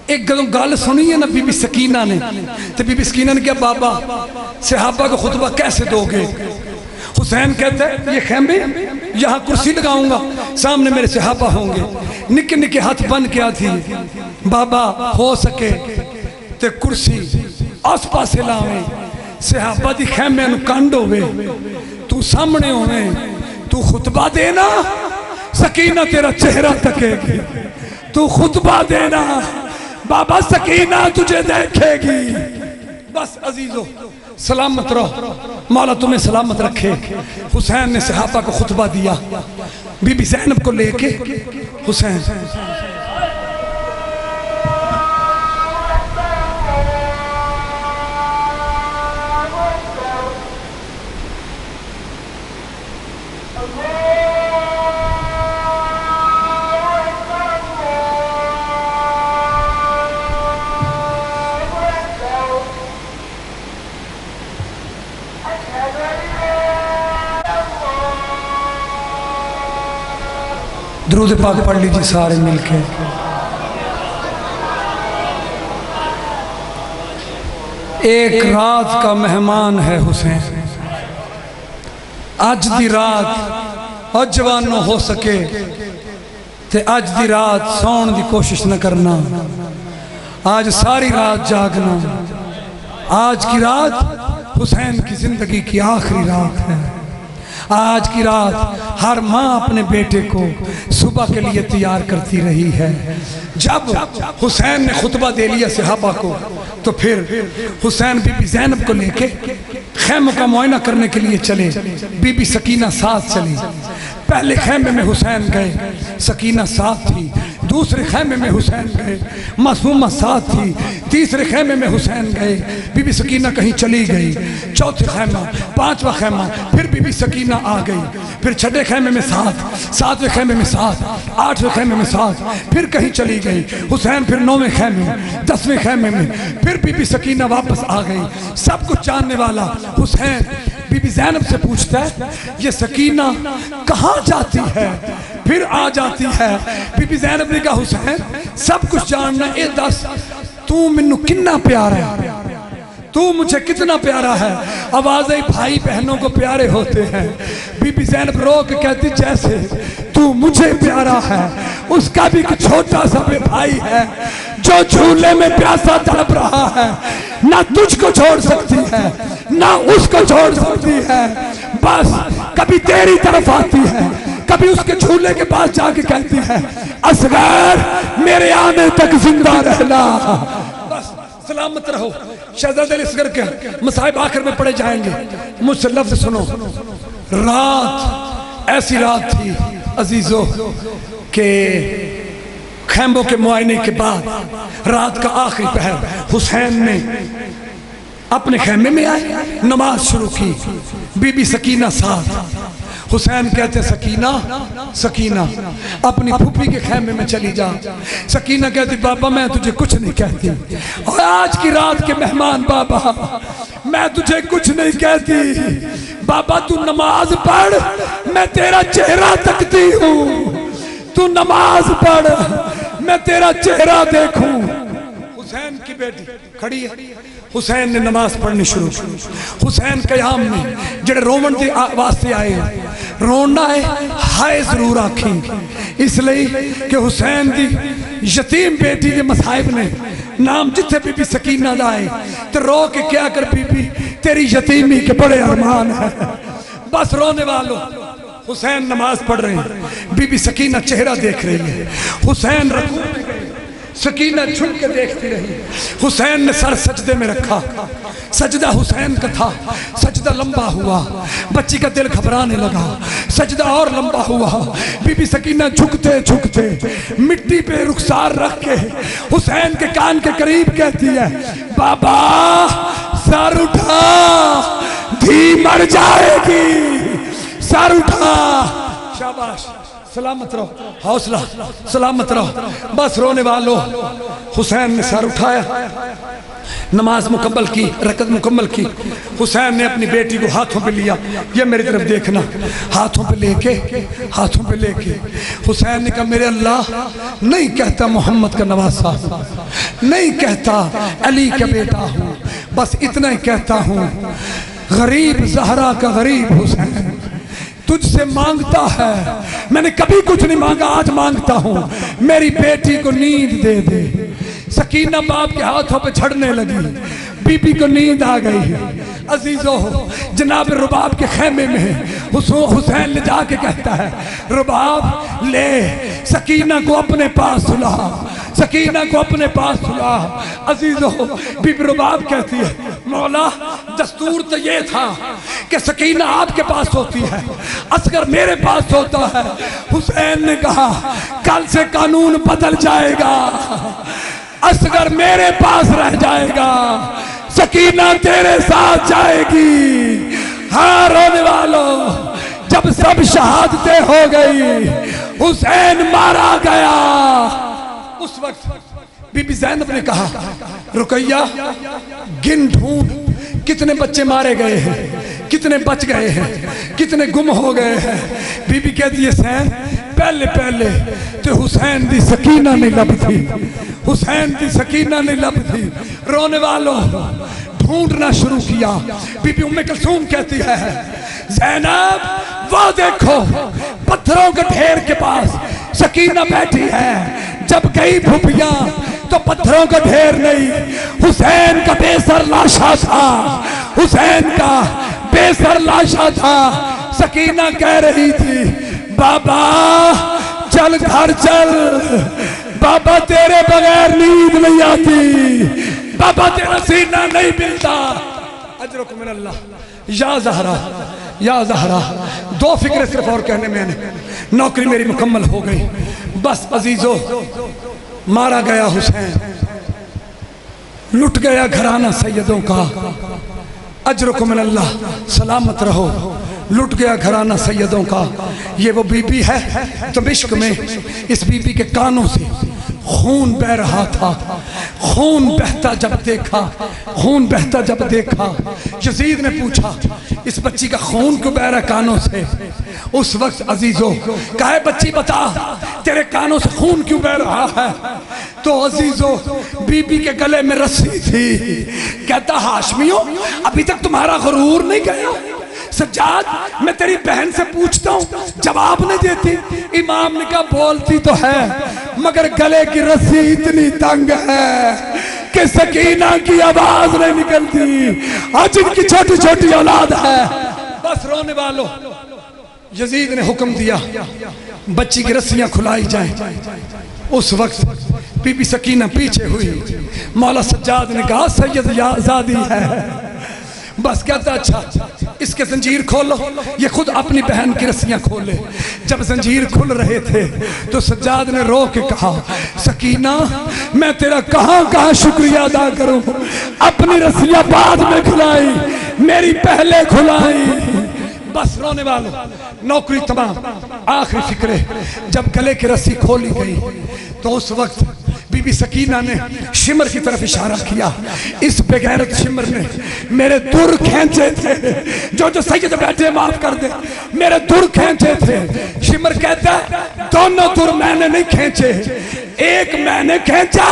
ایک گل سنی ہے نا بی بی سکینہ نے، تو بی بی سکینہ نے کیا بابا صحابہ کو خطبہ کیسے دو گے؟ حسین کہتا ہے یہ خیمے یہاں کرسی لگاؤں گا، سامنے میرے صحابہ ہوں گے، نکے نکے ہاتھ بن کیا تھی بابا ہو سکے تے کرسی آس پاسے لاویں، صحابہ دی خیمے نو کانڈ ہوئے، تو سامنے ہوئے، تو خطبہ دینا سکینہ تیرا چہرہ تکے گی، تو خطبہ دینا بابا سکینہ تجھے دیکھے گی۔ بس عزیزو سلامت رہو، مولا تمہیں سلامت رکھے۔ حسین نے صحابہ کو خطبہ دیا، بی بی زینب کو لے کے حسین درود پاک پڑھ لیجیے سارے مل کے۔ ایک رات کا مہمان ہے حسین، آج دی رات اور جوانوں ہو سکے تے آج دی رات سون دی کوشش نہ کرنا، آج ساری رات جاگنا۔ آج کی رات حسین کی زندگی کی آخری رات ہے۔ آج کی رات ہر ماں اپنے بیٹے کو صبح کے لیے تیار کرتی رہی ہے۔ جب حسین نے خطبہ دے لیا صحابہ کو تو پھر حسین بی بی زینب کو لے کے خیموں کا معائنہ کرنے کے لیے چلے، بی بی سکینہ ساتھ چلی۔ پہلے خیمے میں حسین گئے، سکینہ ساتھ تھی، دوسرے خیمے میں حسین گئے، معصومہ ساتھ تھی، تیسرے خیمے میں حسین گئے، بی بی سکینہ کہیں چلی گئی، چوتھے خیمہ، پانچواں خیمہ، پھر بی بی سکینہ آ گئی، پھر چھٹے خیمے میں ساتھ، ساتویں خیمے میں ساتھ، آٹھویں خیمے میں ساتھ، پھر کہیں چلی گئی، حسین پھر نویں خیمے میں، 10ویں خیمے میں، پھر بی بی سکینہ واپس آ گئی۔ سب کچھ جاننے والا حسین بی بی زینب سے پوچھتا ہے یہ سکینہ کہاں جاتی ہے؟ پھر آ جاتی ہے۔ بی بی زینب نے کہا حسین سب کچھ جاننا، اے دس تو منو کتنا پیارا ہے، تو مجھے کتنا پیارا ہے۔ آوازیں بھائی بہنوں کو پیارے ہوتے ہیں۔ بی بی زینب رو کے کہتی جیسے تو مجھے پیارا ہے، اس کا بھی ایک چھوٹا سا بھائی ہے جو جھولے میں پیاسا تڑپ رہا ہے، نہ تجھ کو چھوڑ سکتی ہے نہ اس کو چھوڑ سکتی ہے، بس کبھی تیری طرف آتی ہے، کبھی اس کے جھولے کے پاس جا کے کہتی ہے اصغر میرے آنے تک زندہ رہنا، بس سلامت رہو۔ شہزادہ اصغر کے مصائب آخر میں پڑے جائیں گے، مجھ سے لفظ سنو۔ رات ایسی رات تھی عزیزو کہ خیموں کے معائنے کے بعد رات کا آخری پہر حسین نے اپنے خیمے میں آئے، نماز شروع کی، بی بی سکینہ ساتھ۔ حسین کہتے سکینہ سکینہ اپنی پھوپھی کے خیمے میں چلی جا۔ سکینہ کہتی بابا میں تجھے کچھ نہیں کہتی، اور آج کی رات کے مہمان بابا میں تجھے کچھ نہیں کہتی، بابا تو نماز پڑھ، میں تیرا چہرہ تکتی ہوں، تو نماز پڑھ میں تیرا چہرہ دیکھوں۔ حسین کی بیٹی کھڑی ہے، حسین نے نماز پڑھنی شروع کی۔ حسین قیام میں جڑے رومن دے واسطے آئے رونا ہے ہائے ضرور آکھیں، اس لئے کہ حسین دی یتیم بیٹی کے مصائب نے نام جتھے بی بی سکینہ دائے تو رو کے کیا کر بی بی تیری یتیمی کے بڑے ارمان ہے، بس رونے والوں۔ حسین نماز پڑھ رہے ہیں، بی بی سکینہ چہرہ دیکھ رہی ہے، حسین رکوع میں گئے، سکینہ جھک کے دیکھتی رہی۔ حسین نے سر سجدے میں رکھا، سجدہ حسین کا تھا، سجدہ لمبا ہوا، بچی کا دل گھبرانے لگا، سجدہ اور لمبا ہوا۔ بی بی سکینہ جھکتے جھکتے مٹی پہ رخسار رکھ کے حسین کے کان کے قریب کہتی ہے بابا سر اٹھا دھی مر جائے گی، سر اٹھا، شاباش، سلامت رہو، حوصلہ، سلامت رہو، بس رونے والو۔ حسین نے سر اٹھایا، نماز مکمل کی، رکعت مکمل کی۔ حسین نے اپنی بیٹی کو ہاتھوں پہ لیا، یہ میری طرف دیکھنا، ہاتھوں پہ لے کے حسین نے کہا میرے اللہ نہیں کہتا محمد کا نواسا، نہیں کہتا علی کا بیٹا ہوں، بس اتنا ہی کہتا ہوں غریب زہرا کا غریب حسین تجھ سے مانگتا ہے، میں نے کبھی کچھ نہیں مانگا، آج مانگتا ہوں میری بیٹی کو نیند دے دے۔ سکینہ باپ کے ہاتھوں پہ چھڑنے لگی، بی بی کو نیند آ گئی۔ عزیزو جناب رباب کے خیمے میں حسین لے جا کے کہتا ہے رباب لے سکینہ کو اپنے پاس سلا، سکینہ کو اپنے پاس سلا۔ عزیزو بی بی رباب کہتی ہے مولا دستور تو یہ تھا کہ سکینہ آپ کے پاس ہوتی ہے، اصغر میرے پاس ہوتا ہے۔ حسین نے کہا کل سے قانون بدل جائے گا، اصغر میرے پاس رہ جائے گا، سکینہ تیرے ساتھ جائے گی۔ ہاں رونے والوں جب سب شہادتیں ہو گئی حسین مارا گیا، اس وقت بی بی زینب نے کہا رقیہ گن ڈھونڈ کتنے بچے مارے گئے ہیں، کتنے بچ گئے ہیں، کتنے گم ہو گئے ہیں۔ بی بی کہتی ہے حسین پہلے تو حسین دی سکینہ نہیں لب تھی، حسین دی سکینہ نہیں لب تھی۔ رونے والوں ڈھونڈنا شروع کیا۔ بی بی ام کلثوم کہتی ہے زینب وہ دیکھو پتھروں کے ڈھیر کے پاس سکینہ بیٹھی ہے، جب گئی پھوپھیاں تو پتھروں کا ڈھیر نہیں، حسین کا بے سر لاشا تھا، حسین کا بے سر لاشا تھا۔ سکینہ کہہ رہی تھی بابا چل گھر چل، بابا تیرے بغیر نیند نہیں آتی، بابا تیرا سینہ نہیں ملتا۔ اجرکم من اللہ۔ یا زہرا یا زہرا، دو فکریں صرف اور کہنے میں نے، نوکری میری مکمل ہو گئی، بس عزیزو مارا گیا حسین، لٹ گیا گھرانہ سیدوں کا، اجرکم من اللہ، سلامت رہو، لٹ گیا گھرانہ سیدوں کا۔ یہ وہ بی بی ہے دمشق میں، اس بی بی کے کانوں سے خون بہ رہا تھا، خون بہتا جب دیکھا، خون بہتا جب دیکھا، یزید نے پوچھا اس بچی کا خون کیوں بہ رہا کانوں سے؟ اس وقت عزیزو کہا بچی بتا تیرے کانوں سے خون کیوں بہ رہا ہے؟ تو عزیزو بی بی کے گلے میں رسی تھی، کہتا ہاشمیوں ابھی تک تمہارا غرور نہیں گیا؟ سجاد میں تیری بہن سے پوچھتا ہوں جواب نہیں دیتی۔ امام نے کہا بولتی تو ہے مگر گلے کی رسی اتنی تنگ ہے کہ سکینہ کی آواز نہیں نکلتی، آج ان کی چھوٹی چھوٹی اولاد ہے۔ بس رونے والوں، یزید نے حکم دیا بچی کی رسیاں کھلائی جائیں۔ اس وقت بی بی سکینہ پیچھے ہوئی، مولا سجاد نے کہا سید زادی ہے، بس کہتا اچھا اس کے زنجیر کھولو، یہ خود اپنی بہن کی رسیاں کھولے۔ جب زنجیر کھل رہے تھے تو سجاد نے رو کے کہا سکینہ میں تیرا کہاں کہاں شکریہ ادا کروں، اپنی رسیاں بعد میں کھلائی، میری پہلے کھلائی۔ بس رونے والوں نوکری تمام، آخری فکرے جب گلے کی رسی کھولی گئی تو اس وقت بی بی سکینہ نے شمر کی طرف اشارہ کیا۔ اس بغیرت شمر نے میرے در کھینچے تھے، جو سید بیٹھے معاف کر دے، میرے در کھینچے تھے۔ شمر کہتا ہے دونوں در میں نے نہیں کھینچے، ایک میں نے کھینچا،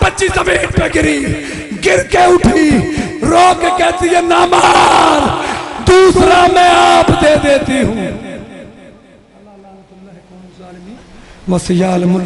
بچی زمین پہ گری، گر کے اٹھی، رو کے کہتی ہے نہ مار، دوسرا میں آپ دے دیتی ہوں۔ وَسِيَعْلَمُ